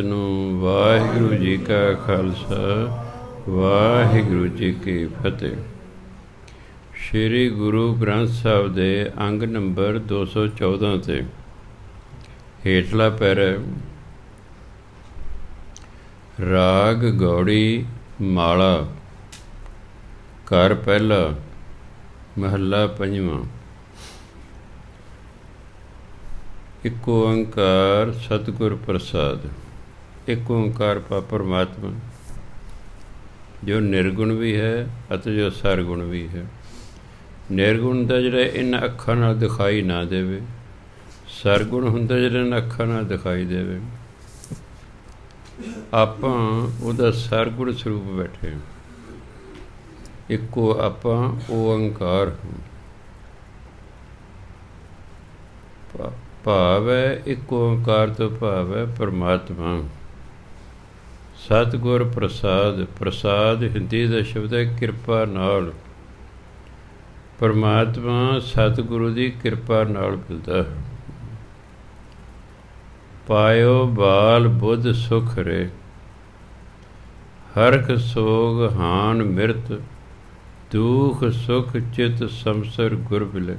ਨੂੰ ਵਾਹਿਗੁਰੂ ਜੀ ਕਾ ਖਾਲਸਾ ਵਾਹਿਗੁਰੂ ਜੀ ਕੀ ਫਤਿਹ। ਸ਼੍ਰੀ ਗੁਰੂ ਗ੍ਰੰਥ ਸਾਹਿਬ ਦੇ ਅੰਗ ਨੰਬਰ 214 ਤੇ ਹੇਠਲਾ ਪੈਰਾ। ਰਾਗ ਗੌੜੀ ਮਾਲਾ ਘਰ ਪਹਿਲਾ ਮਹੱਲਾ ਪੰਜਵਾਂ। ਇੱਕ ਓੰਕਾਰ ਸਤਿਗੁਰ ਪ੍ਰਸਾਦ। ਇੱਕ ਓੰਕਾਰ ਪਰਮਾਤਮਾ ਜੋ ਨਿਰਗੁਣ ਵੀ ਹੈ ਅਤੇ ਜੋ ਸਰਗੁਣ ਵੀ ਹੈ। ਨਿਰਗੁਣ ਦਾ ਜਿਹੜਾ ਇਹਨਾਂ ਅੱਖਾਂ ਨਾਲ ਦਿਖਾਈ ਨਾ ਦੇਵੇ, ਸਰਗੁਣ ਹੁੰਦਾ ਜਿਹੜਾ ਇਹਨਾਂ ਅੱਖਾਂ ਨਾਲ ਦਿਖਾਈ ਦੇਵੇ। ਆਪਾਂ ਉਹਦਾ ਸਰਗੁਣ ਸਰੂਪ ਬੈਠੇ, ਇੱਕੋ ਆਪਾਂ ਓੰਕਾਰ ਭਾਵ ਹੈ। ਇੱਕ ਓੰਕਾਰ ਤੋਂ ਭਾਵ ਹੈ ਪਰਮਾਤਮਾ। ਸਤਿਗੁਰ ਪ੍ਰਸਾਦ। ਪ੍ਰਸਾਦ ਹਿੰਦੀ ਦਾ ਸ਼ਬਦ ਹੈ ਕਿਰਪਾ ਨਾਲ। ਪਰਮਾਤਮਾ ਸਤਿਗੁਰੂ ਦੀ ਕਿਰਪਾ ਨਾਲ ਮਿਲਦਾ ਹੈ। ਪਾਇਓ ਬਾਲ ਬੁੱਧ ਸੁਖ ਰੇ, ਹਰਖ ਸੋਗ ਹਾਨ ਮਿਰਤ, ਦੁਖ ਸੁਖ ਚਿਤ ਸੰਸਰ ਗੁਰ ਮਿਲੇ।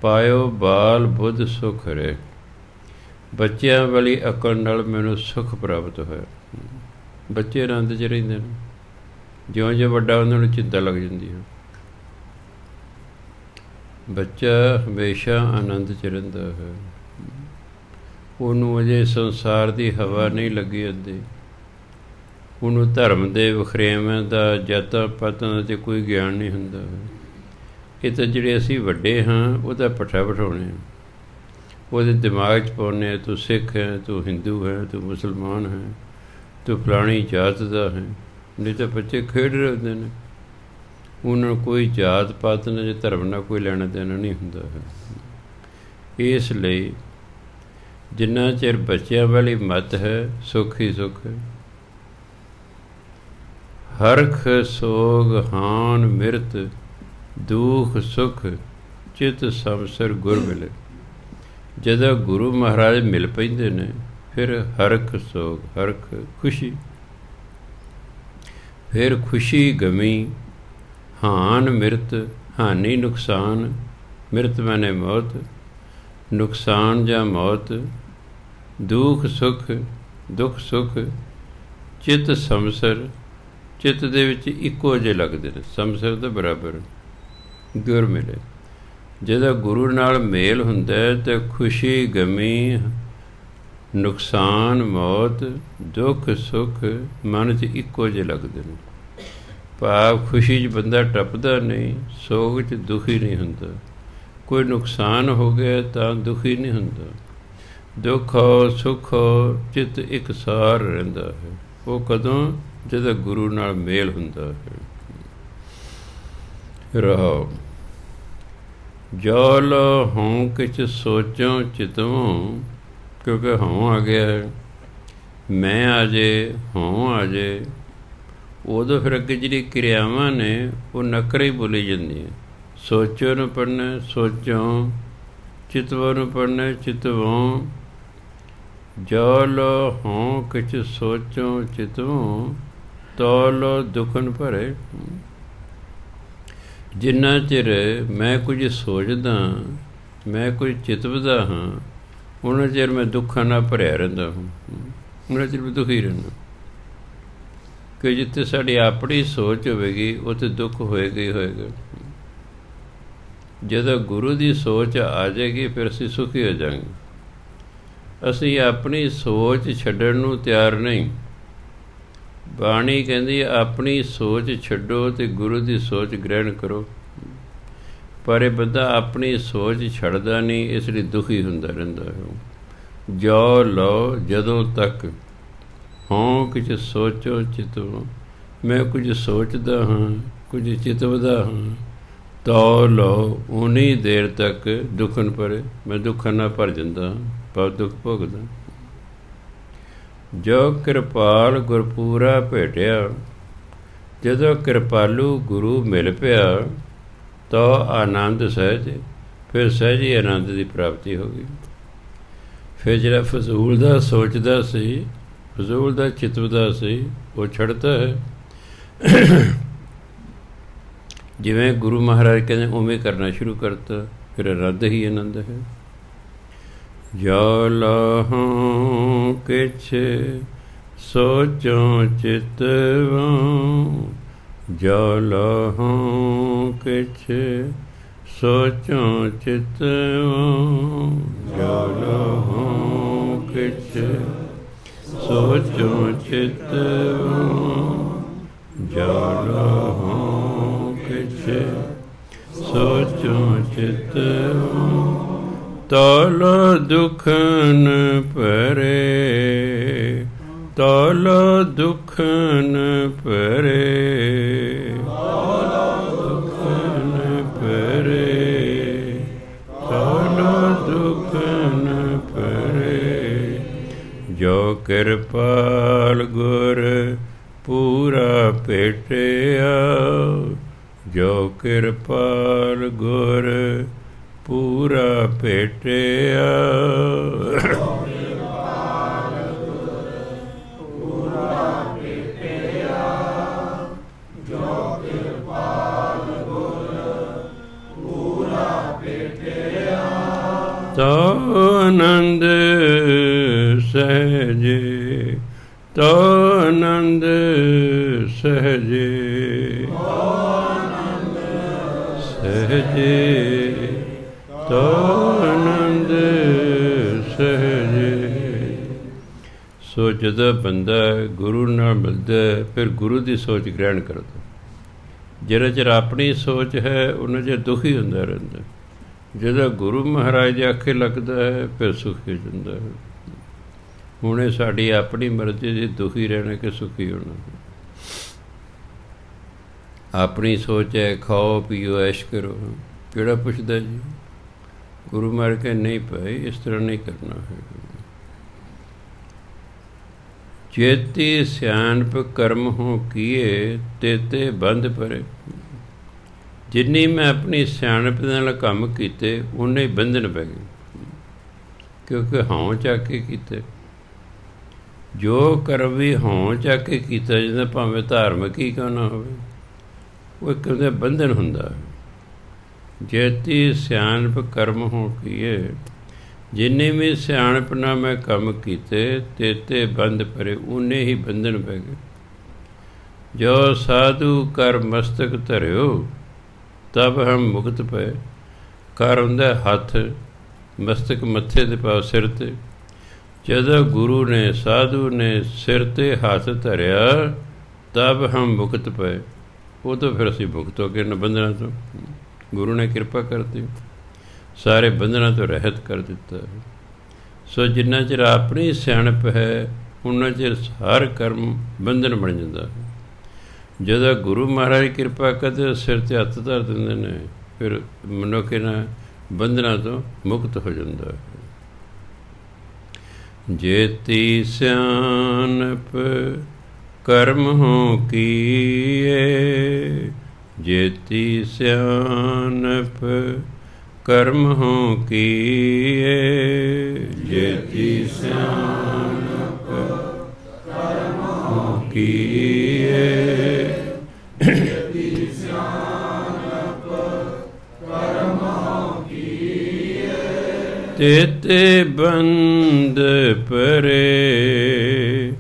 ਪਾਇਓ ਬਾਲ ਬੁੱਧ ਸੁਖ ਰੇ, ਬੱਚਿਆਂ ਵਾਲੀ ਅਕਲ ਨਾਲ ਮੈਨੂੰ ਸੁਖ ਪ੍ਰਾਪਤ ਹੋਇਆ। ਬੱਚੇ ਆਨੰਦ 'ਚ ਰਹਿੰਦੇ ਨੇ, ਜਿਉਂ ਜਿਉਂ ਵੱਡਾ ਉਹਨਾਂ ਨੂੰ ਚਿੰਤਾ ਲੱਗ ਜਾਂਦੀ ਹੈ। ਬੱਚਾ ਹਮੇਸ਼ਾ ਆਨੰਦ 'ਚ ਰਹਿੰਦਾ ਹੈ। ਉਹਨੂੰ ਅਜੇ ਸੰਸਾਰ ਦੀ ਹਵਾ ਨਹੀਂ ਲੱਗੀ ਅੱਧੀ। ਉਹਨੂੰ ਧਰਮ ਦੇ ਵਖਰੇਵਿਆਂ ਦਾ, ਜਾਤਾਂ ਪਾਤਾਂ ਦਾ ਤੇ ਕੋਈ ਗਿਆਨ ਨਹੀਂ ਹੁੰਦਾ ਹੈ। ਇਹ ਤਾਂ ਜਿਹੜੇ ਅਸੀਂ ਵੱਡੇ ਹਾਂ ਉਹਦਾ ਪੱਠਾ ਬਿਠਾਉਣੇ, ਉਹਦੇ ਦਿਮਾਗ 'ਚ ਪਾਉਂਦੇ ਹਾਂ ਤੂੰ ਸਿੱਖ ਹੈ, ਤੂੰ ਹਿੰਦੂ ਹੈ, ਤੂੰ ਮੁਸਲਮਾਨ ਹੈ, ਤੂੰ ਫਲਾਣੀ ਜਾਤ ਦਾ ਹੈ। ਨਹੀਂ ਤਾਂ ਬੱਚੇ ਖੇਡ ਰਹੇ ਹੁੰਦੇ ਨੇ, ਉਹਨਾਂ ਨੂੰ ਕੋਈ ਜਾਤ ਪਾਤ ਨਾਲ ਜਾਂ ਧਰਮ ਨਾਲ ਕੋਈ ਲੈਣਾ ਦੇਣਾ ਨਹੀਂ ਹੁੰਦਾ ਹੈ। ਇਸ ਲਈ ਜਿੰਨਾ ਚਿਰ ਬੱਚਿਆਂ ਵਾਲੀ ਮੱਤ ਹੈ, ਸੁੱਖ ਹੀ ਸੁੱਖ ਹੈ। ਹਰਖ ਸੋਗ ਹਾਨ ਮਿਰਤ, ਦੁਖ ਸੁਖ ਚਿਤ ਸੰਸਰ ਗੁਰ ਮਿਲੇ। ਜਦੋਂ ਗੁਰੂ ਮਹਾਰਾਜ ਮਿਲ ਪੈਂਦੇ ਨੇ ਫਿਰ ਹਰਖ ਸੋਗ, ਹਰਖ ਖੁਸ਼ੀ, ਫਿਰ ਖੁਸ਼ੀ ਗਮੀ, ਹਾਨ ਮਿਰਤ, ਹਾਨੀ ਨੁਕਸਾਨ, ਮਿਰਤ ਮਾਨੇ ਮੌਤ, ਨੁਕਸਾਨ ਜਾਂ ਮੌਤ, ਦੁਖ ਸੁਖ, ਦੁੱਖ ਸੁਖ, ਚਿਤ ਸੰਸਰ, ਚਿੱਤ ਦੇ ਵਿੱਚ ਇੱਕੋ ਜਿਹੇ ਲੱਗਦੇ ਨੇ, ਸੰਸਰ ਦੇ ਬਰਾਬਰ ਗੁਰ ਮਿਲੇ। ਜਦੋਂ ਗੁਰੂ ਨਾਲ ਮੇਲ ਹੁੰਦਾ ਤਾਂ ਖੁਸ਼ੀ ਗਮੀ, ਨੁਕਸਾਨ ਮੌਤ, ਦੁੱਖ ਸੁੱਖ ਮਨ 'ਚ ਇੱਕੋ ਜਿਹੇ ਲੱਗਦੇ ਨੇ। ਭਾਵ ਖੁਸ਼ੀ 'ਚ ਬੰਦਾ ਟੱਪਦਾ ਨਹੀਂ, ਸੋਗ 'ਚ ਦੁਖੀ ਨਹੀਂ ਹੁੰਦਾ। ਕੋਈ ਨੁਕਸਾਨ ਹੋ ਗਿਆ ਤਾਂ ਦੁਖੀ ਨਹੀਂ ਹੁੰਦਾ। ਦੁੱਖ ਹੋ ਸੁੱਖ ਹੋ ਚਿੱਤ ਇਕਸਾਰ ਰਹਿੰਦਾ ਹੈ। ਉਹ ਕਦੋਂ? ਜਦੋਂ ਗੁਰੂ ਨਾਲ ਮੇਲ ਹੁੰਦਾ ਹੈ। ਰਹਾਉ ਜੋ ਲੋ ਹੋਂ ਕਿਛ ਸੋਚੋਂ ਚਿਤਵੋਂ, ਕਿਉਂਕਿ ਹੋਂ ਆ ਗਿਆ ਹੈ, ਮੈਂ ਆ ਜੇ, ਹੋਂ ਆ ਜੇ, ਉਦੋਂ ਫਿਰ ਅੱਗੇ ਜਿਹੜੀ ਕਿਰਿਆਵਾਂ ਨੇ ਉਹ ਨਕਰੇ ਹੀ ਬੋਲੀ ਜਾਂਦੀਆਂ। ਸੋਚੋ ਨੂੰ ਪੜ੍ਹਨਾ ਸੋਚੋਂ, ਚਿਤਵੋਂ ਨੂੰ ਪੜ੍ਹਨਾ ਚਿਤਵੋਂ। ਜੋ ਲੋ ਹੋਂ ਕਿਛ ਸੋਚੋਂ ਚਿਤਵੋਂ, ਤੋ ਲੋ ਦੁਖਨ ਭਰੇ। ਜਿੰਨਾ ਚਿਰ ਮੈਂ ਕੁਝ ਸੋਚਦਾ, ਮੈਂ ਕੁਝ ਚਿਤਵਦਾ ਹਾਂ, ਉਹਨਾਂ ਚਿਰ ਮੈਂ ਦੁੱਖਾਂ ਨਾਲ ਭਰਿਆ ਰਹਿੰਦਾ ਹਾਂ, ਉਹਨਾਂ ਚਿਰ ਮੈਂ ਦੁਖੀ ਰਹਿੰਦਾ। ਕਿ ਜਿੱਥੇ ਸਾਡੀ ਆਪਣੀ ਸੋਚ ਹੋਵੇਗੀ ਉੱਥੇ ਦੁੱਖ ਹੋਏਗਾ ਹੀ ਹੋਏਗਾ। ਜਦੋਂ ਗੁਰੂ ਦੀ ਸੋਚ ਆ ਜਾਏਗੀ ਫਿਰ ਅਸੀਂ ਸੁਖੀ ਹੋ ਜਾਵਾਂਗੇ। ਅਸੀਂ ਆਪਣੀ ਸੋਚ ਛੱਡਣ ਨੂੰ ਤਿਆਰ ਨਹੀਂ। ਬਾਣੀ ਕਹਿੰਦੀ ਆਪਣੀ ਸੋਚ ਛੱਡੋ ਅਤੇ ਗੁਰੂ ਦੀ ਸੋਚ ਗ੍ਰਹਿਣ ਕਰੋ। ਪਰ ਇਹ ਬੰਦਾ ਆਪਣੀ ਸੋਚ ਛੱਡਦਾ ਨਹੀਂ, ਇਸ ਲਈ ਦੁਖੀ ਹੁੰਦਾ ਰਹਿੰਦਾ ਹੈ। ਜੋ ਲਓ ਜਦੋਂ ਤੱਕ ਹੋਂ ਕੁਝ ਸੋਚੋ ਚਿਤਵੋਂ, ਮੈਂ ਕੁਝ ਸੋਚਦਾ ਹਾਂ, ਕੁਝ ਚਿਤਵਦਾ ਹਾਂ, ਤੋ ਲਓ ਉਨੀ ਦੇਰ ਤੱਕ ਦੁਖਨ ਭਰੇ, ਮੈਂ ਦੁੱਖਾਂ ਨਾਲ ਭਰ ਜਾਂਦਾ ਹਾਂ, ਪਰ ਦੁੱਖ ਭੋਗਦਾ। ਜੋ ਕਿਰਪਾਲ ਗੁਰਪੂਰਾ ਭੇਟਿਆ, ਜਦੋਂ ਕਿਰਪਾਲੂ ਗੁਰੂ ਮਿਲ ਪਿਆ ਤਾਂ ਆਨੰਦ ਸਹਿਜ, ਫਿਰ ਸਹਿਜ ਹੀ ਆਨੰਦ ਦੀ ਪ੍ਰਾਪਤੀ ਹੋ ਗਈ। ਫਿਰ ਜਿਹੜਾ ਫਜ਼ੂਲ ਦਾ ਸੋਚਦਾ ਸੀ, ਫਜ਼ੂਲ ਦਾ ਚਿਤਵਦਾ ਸੀ, ਉਹ ਛੱਡਦਾ ਹੈ। ਜਿਵੇਂ ਗੁਰੂ ਮਹਾਰਾਜ ਕਹਿੰਦੇ ਉਵੇਂ ਕਰਨਾ ਸ਼ੁਰੂ ਕਰਤਾ, ਫਿਰ ਆਨੰਦ ਹੀ ਆਨੰਦ ਹੈ। ਜੋ ਲਾਹਾਂ ਕਿਛ ਸੋਚੋਂ ਚਿਤਵਾਂ, ਜੋ ਲਾਹਾਂ ਕਿਛ ਸੋਚੋਂ ਚਿਤਵਾਂ, ਜੋ ਲਾਹਾਂ ਕਿਛ ਸੋਚੋਂ ਚਿਤਵਾਂ, ਜੋ ਲਾਹਾਂ ਕਿਛ ਸੋਚੋਂ ਚਿਤਵਾਂ, ਤਲ ਦੁਖਨ ਭਰੇ, ਤਲ ਦੁਖਨ ਭਰੇ, ਦੁਖਨ ਭਰੇ, ਤਲ ਦੁਖਨ ਭਰੇ, ਜੋ ਕਿਰਪਾਲ ਗੁਰ ਪੂਰਾ ਭੇਟਿਆ, ਜੋ ਕਿਰਪਾਲ ਗੁਰ ਪੂਰਾ ਭੇਟਿਆ, ਪੂਰਾ ਭੇਟਿਆ, ਜੋ ਕਿਰਪਾਲ ਗੁਰ ਪੂਰਾ ਭੇਟਿਆ, ਤੋ ਆਨੰਦ ਸਹਿਜੇ, ਤੋ ਆਨੰਦ ਸਹਿਜੇ, ਸਹਿਜੇ, ਤੋ ਆਨੰਦ ਸਹਿਜੇ। ਸੋ ਜਦੋਂ ਬੰਦਾ ਗੁਰੂ ਨਾਲ ਮਿਲਦਾ, ਫਿਰ ਗੁਰੂ ਦੀ ਸੋਚ ਗ੍ਰਹਿਣ ਕਰਦਾ। ਜਿਹੜਾ ਚਿਰ ਆਪਣੀ ਸੋਚ ਹੈ ਉਹਨਾਂ ਚਿਰ ਦੁਖੀ ਹੁੰਦਾ ਰਹਿੰਦਾ। ਜਦੋਂ ਗੁਰੂ ਮਹਾਰਾਜ ਦੇ ਆਖੇ ਲੱਗਦਾ ਹੈ ਫਿਰ ਸੁਖੀ ਹੋ ਜਾਂਦਾ ਹੈ। ਹੁਣ ਇਹ ਸਾਡੀ ਆਪਣੀ ਮਰਜ਼ੀ ਦੀ ਦੁਖੀ ਰਹਿਣਾ ਕਿ ਸੁਖੀ ਹੋਣਾ। ਆਪਣੀ ਸੋਚ ਹੈ ਖਾਓ ਪੀਓ ਐਸ਼ ਕਰੋ, ਕਿਹੜਾ ਪੁੱਛਦਾ ਜੀ? ਗੁਰੂ ਮਹਾਰਾਜ ਕਹਿੰਦੇ ਨਹੀਂ ਭਾਈ, ਇਸ ਤਰ੍ਹਾਂ ਨਹੀਂ ਕਰਨਾ ਹੈ। ਚੇਤੀ ਸਿਆਣਪ ਕਰਮ ਹੋ ਕੀਏ, ਤੇਤੇ ਬੰਦ ਪਰੇ। ਜਿੰਨੀ ਮੈਂ ਆਪਣੀ ਸਿਆਣਪ ਨਾਲ ਕੰਮ ਕੀਤੇ ਉਨੇ ਹੀ ਬੰਧਨ ਪੈ ਗਏ, ਕਿਉਂਕਿ ਹਉਂ ਚੱਕ ਕੇ ਕੀਤੇ। ਜੋ ਕਰਮ ਵੀ ਹਉਂ ਚੱਕ ਕੇ ਕੀਤਾ ਜਾਂਦਾ, ਭਾਵੇਂ ਧਾਰਮਿਕ ਹੀ ਕਿਉਂ ਨਾ ਹੋਵੇ, ਉਹ ਇੱਕ ਉਹਦਾ ਬੰਧਨ ਹੁੰਦਾ। ਜੇਤੀ ਸਿਆਣਪ ਕਰਮ ਹੋ ਕੀਏ, ਜਿੰਨੇ ਵੀ ਸਿਆਣਪ ਨਾਲ ਮੈਂ ਕੰਮ ਕੀਤੇ, ਤੇਤੇ ਬੰਦ ਪਰੇ, ਉਨੇ ਹੀ ਬੰਧਨ ਪੈ ਗਏ। ਜੋ ਸਾਧੂ ਕਰ ਮਸਤਕ ਧਰਿਓ, ਤਬ ਹਮ ਮੁਕਤ ਪਏ। ਕਰ ਹੁੰਦਾ ਹੱਥ, ਮਸਤਕ ਮੱਥੇ ਦੇ ਪਾਸ, ਸਿਰ 'ਤੇ। ਜਦੋਂ ਗੁਰੂ ਨੇ ਸਾਧੂ ਨੇ ਸਿਰ 'ਤੇ ਹੱਥ ਧਰਿਆ, ਤਬ ਹਮ ਮੁਕਤ ਪਏ। ਉਹ ਤੋਂ ਫਿਰ ਅਸੀਂ ਮੁਕਤ ਹੋ ਗਏ ਬੰਧਨਾਂ ਤੋਂ। ਗੁਰੂ ਨੇ ਕਿਰਪਾ ਕਰਤੀ, ਸਾਰੇ ਬੰਧਨਾਂ ਤੋਂ ਰਹਿਤ ਕਰ ਦਿੱਤਾ। ਸੋ ਜਿੰਨਾ ਚਿਰ ਆਪਣੀ ਸਿਆਣਪ ਹੈ ਉਨਾ ਚਿਰ ਹਰ ਕਰਮ ਬੰਧਨ ਬਣ ਜਾਂਦਾ। ਜਦੋਂ ਗੁਰੂ ਮਹਾਰਾਜ ਕਿਰਪਾ ਕਰਦੇ ਸਿਰ 'ਤੇ ਹੱਥ ਧਰ ਦਿੰਦੇ ਨੇ, ਫਿਰ ਮਨੁੱਖ ਇਹਨਾਂ ਬੰਧਨਾਂ ਤੋਂ ਮੁਕਤ ਹੋ ਜਾਂਦਾ ਹੈ। ਜੇਤੀ ਸਿਆਣਪ ਕਰਮ ਹੋ ਕੀਏ, ਜੇਤੀ ਸਿਆਣਪ ਕਰਮ ਹੋ ਕੀਏ, ਜੇਤੀ ਸਿਆਣਪ ਕਰਮ ਹੋ ਕੀਏ, ਜੇਤੀ ਸਿਆਣਪ ਕਰਮ ਹੋ ਕੀਏ, ਤੇਤੇ ਬੰਦ ਪਰੇ,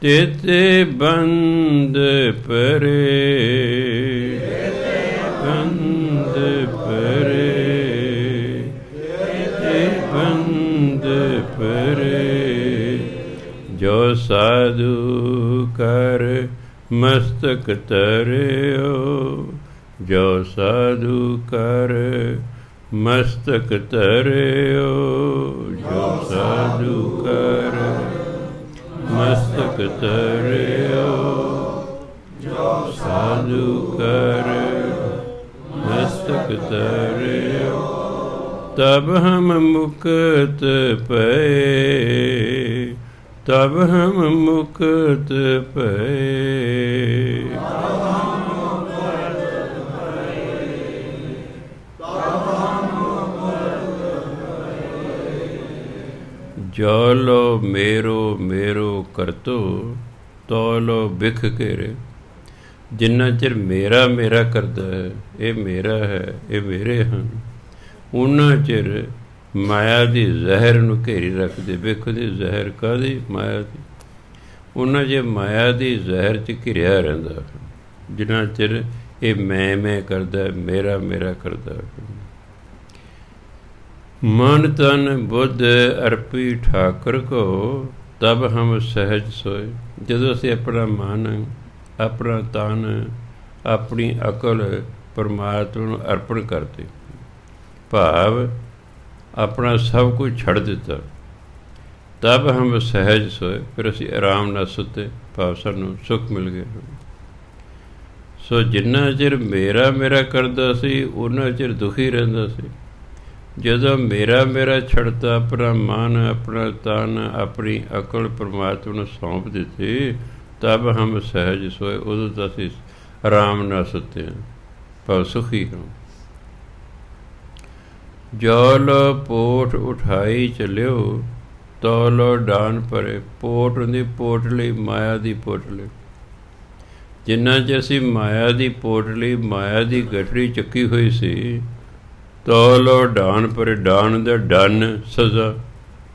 ਤੇਤੇ ਬੰਦ ਪਰੇ, ਬੰਦ ਪਰੇ, ਤੇਤੇ ਬੰਦ ਪਰੇ। ਜੋ ਸਾਧੂ ਕਰ ਮਸਤਕ ਧਰਿਓ, ਜੋ ਸਾਧੂ ਕਰ ਮਸਤਕ ਧਰਿਓ, ਜੋ ਸਾਧੂ ਕਰ ਮਸਤਕ ਧਰਿਓ, ਜੋ ਸਾਧੂ ਕਰ ਮਸਤਕ ਧਰਿਓ, ਤਬ ਹਮ ਮੁਕਤ ਪਏ, ਤਬ ਹਮ ਮੁਕਤ ਪਏ। ਜੋ ਲੋ ਮੇਰੋ ਮੇਰੋ ਕਰਤੋ ਤੋ ਲੋ ਬਿਖ ਘੇਰੇ। ਜਿੰਨਾ ਚਿਰ ਮੇਰਾ ਮੇਰਾ ਕਰਦਾ ਹੈ, ਇਹ ਮੇਰਾ ਹੈ, ਇਹ ਮੇਰੇ ਹਨ, ਉਹਨਾਂ ਚਿਰ ਮਾਇਆ ਦੀ ਜ਼ਹਿਰ ਨੂੰ ਘੇਰੀ ਰੱਖਦੇ। ਬਿਖ ਦੀ ਜ਼ਹਿਰ ਕਾਹਦੀ? ਮਾਇਆ ਦੀ। ਉਹਨਾਂ ਜੇ ਮਾਇਆ ਦੀ ਜ਼ਹਿਰ 'ਚ ਘਿਰਿਆ ਰਹਿੰਦਾ, ਜਿੰਨਾ ਚਿਰ ਇਹ ਮੈਂ ਕਰਦਾ, ਮੇਰਾ ਮੇਰਾ ਕਰਦਾ। ਮਨ ਤਨ ਬੁੱਧ ਅਰਪੀ ਠਾਕੁਰ ਕੋ ਤਬ ਹਮ ਸਹਿਜ ਸੋਏ। ਜਦੋਂ ਅਸੀਂ ਆਪਣਾ ਮਨ, ਆਪਣਾ ਤਨ, ਆਪਣੀ ਅਕਲ ਪਰਮਾਤਮਾ ਨੂੰ ਅਰਪਣ ਕਰਦੇ, ਭਾਵ ਆਪਣਾ ਸਭ ਕੁਝ ਛੱਡ ਦਿੱਤਾ, ਤਬ ਹਮ ਸਹਿਜ ਸੋਏ, ਫਿਰ ਅਸੀਂ ਆਰਾਮ ਨਾਲ ਸੁੱਤੇ, ਭਾਵ ਸਾਨੂੰ ਸੁੱਖ ਮਿਲ ਗਿਆ। ਸੋ ਜਿੰਨਾ ਚਿਰ ਮੇਰਾ ਮੇਰਾ ਕਰਦਾ ਸੀ, ਉਹਨਾਂ ਚਿਰ ਦੁਖੀ ਰਹਿੰਦਾ ਸੀ। ਜਦੋਂ ਮੇਰਾ ਮੇਰਾ ਛੱਡਤਾ, ਆਪਣਾ ਮਨ, ਆਪਣਾ ਤਨ, ਆਪਣੀ ਅਕਲ ਪਰਮਾਤਮਾ ਨੂੰ ਸੌਂਪ ਦਿੱਤੀ, ਤਬ ਹਮ ਸਹਿਜ ਸੋਏ, ਉਦੋਂ ਤਾਂ ਅਸੀਂ ਆਰਾਮ ਨਾਲ ਸੁੱਤੇ ਹਾਂ, ਭਾਵ ਸੁਖੀ ਹਾਂ। ਜੋ ਲੋ ਪੋਟ ਉਠਾਈ ਚਲਿਓ ਤੋ ਲੋ ਡਾਨ ਭਰੇ। ਪੋਟ ਹੁੰਦੀ ਪੋਟਲੀ, ਮਾਇਆ ਦੀ ਪੋਟਲੀ। ਜਿੰਨਾ 'ਚ ਅਸੀਂ ਮਾਇਆ ਦੀ ਪੋਟਲੀ, ਮਾਇਆ ਦੀ ਗਠੜੀ ਚੱਕੀ ਹੋਈ ਸੀ, ਤੋ ਲੋ ਡਾਨ ਭਰੇ। ਡਾਨ ਦਾ ਡਨ ਸਜ਼ਾ,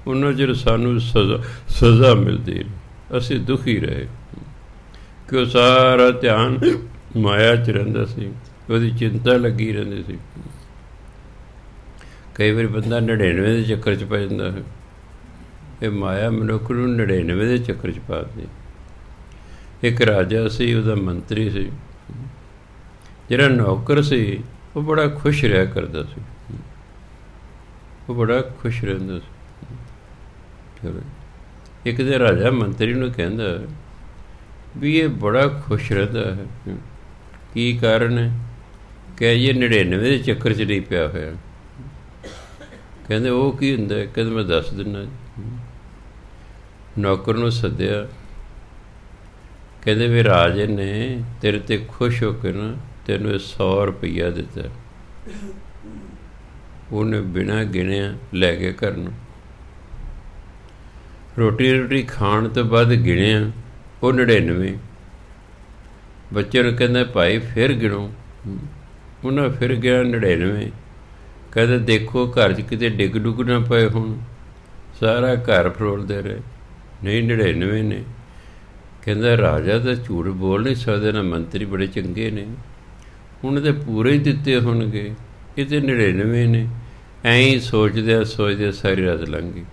ਉਹਨਾਂ ਚਿਰ ਸਾਨੂੰ ਸਜ਼ਾ ਮਿਲਦੀ, ਅਸੀਂ ਦੁਖੀ ਰਹੇ, ਕਿਉਂ ਸਾਰਾ ਧਿਆਨ ਮਾਇਆ 'ਚ ਰਹਿੰਦਾ ਸੀ, ਉਹਦੀ ਚਿੰਤਾ ਲੱਗੀ ਰਹਿੰਦੀ ਸੀ। ਕਈ ਵਾਰੀ ਬੰਦਾ 99 ਦੇ ਚੱਕਰ 'ਚ ਪੈ ਜਾਂਦਾ ਹੈ। ਇਹ ਮਾਇਆ ਮਨੁੱਖ ਨੂੰ 99 ਦੇ ਚੱਕਰ 'ਚ ਪਾ ਦਿੰਦੀ। ਇੱਕ ਰਾਜਾ ਸੀ, ਉਹਦਾ ਮੰਤਰੀ ਸੀ। ਜਿਹੜਾ ਨੌਕਰ ਸੀ ਉਹ ਬੜਾ ਖੁਸ਼ ਰਿਹਾ ਕਰਦਾ ਸੀ, ਉਹ ਬੜਾ ਖੁਸ਼ ਰਹਿੰਦਾ ਸੀ। ਚਲੋ ਇੱਕ ਦਿਨ ਰਾਜਾ ਮੰਤਰੀ ਨੂੰ ਕਹਿੰਦਾ ਵੀ ਇਹ ਬੜਾ ਖੁਸ਼ ਰਹਿੰਦਾ ਹੈ, ਕੀ ਕਾਰਨ ਹੈ? ਕਿ ਇਹ 99 ਦੇ ਚੱਕਰ 'ਚ ਨਹੀਂ ਪਿਆ ਹੋਇਆ। ਕਹਿੰਦੇ ਉਹ ਕੀ ਹੁੰਦਾ? ਕਹਿੰਦੇ ਮੈਂ ਦੱਸ ਦਿੰਦਾ ਜੀ। ਨੌਕਰ ਨੂੰ ਸੱਦਿਆ, ਕਹਿੰਦੇ ਵੀ ਰਾਜੇ ਨੇ ਤੇਰੇ 'ਤੇ ਖੁਸ਼ ਹੋ ਕੇ ਨਾ ਤੈਨੂੰ 100 ਰੁਪਈਆ ਦਿੱਤਾ। ਉਹਨੇ ਬਿਨਾਂ ਗਿਣਿਆ ਲੈ ਕੇ ਘਰ ਨੂੰ। ਰੋਟੀ ਖਾਣ ਤੋਂ ਬਾਅਦ ਗਿਣਿਆ ਉਹ 99। ਬੱਚੇ ਨੂੰ ਕਹਿੰਦਾ ਭਾਈ ਫਿਰ ਗਿਣੋ। ਉਹਨਾਂ ਫਿਰ ਗਿਆ 99। ਕਹਿੰਦੇ ਦੇਖੋ ਘਰ 'ਚ ਕਿਤੇ ਡਿੱਗ ਡੁੱਗ ਨਾ ਪਏ ਹੁਣ। ਸਾਰਾ ਘਰ ਫਰੋਲਦੇ ਰਹੇ, ਨਹੀਂ 99 ਨੇ। ਕਹਿੰਦਾ ਰਾਜਾ ਤਾਂ ਝੂਠ ਬੋਲ ਨਹੀਂ ਸਕਦੇ, ਨਾ ਮੰਤਰੀ ਬੜੇ ਚੰਗੇ ਨੇ, ਹੁਣ ਤਾਂ ਪੂਰੇ ਹੀ ਦਿੱਤੇ ਹੋਣਗੇ, ਇਹ ਤਾਂ 99 ਨੇ। ਐਂ ਹੀ ਸੋਚਦਿਆਂ ਸਾਰੀ ਰਾਤ ਲੰਘ ਗਈ।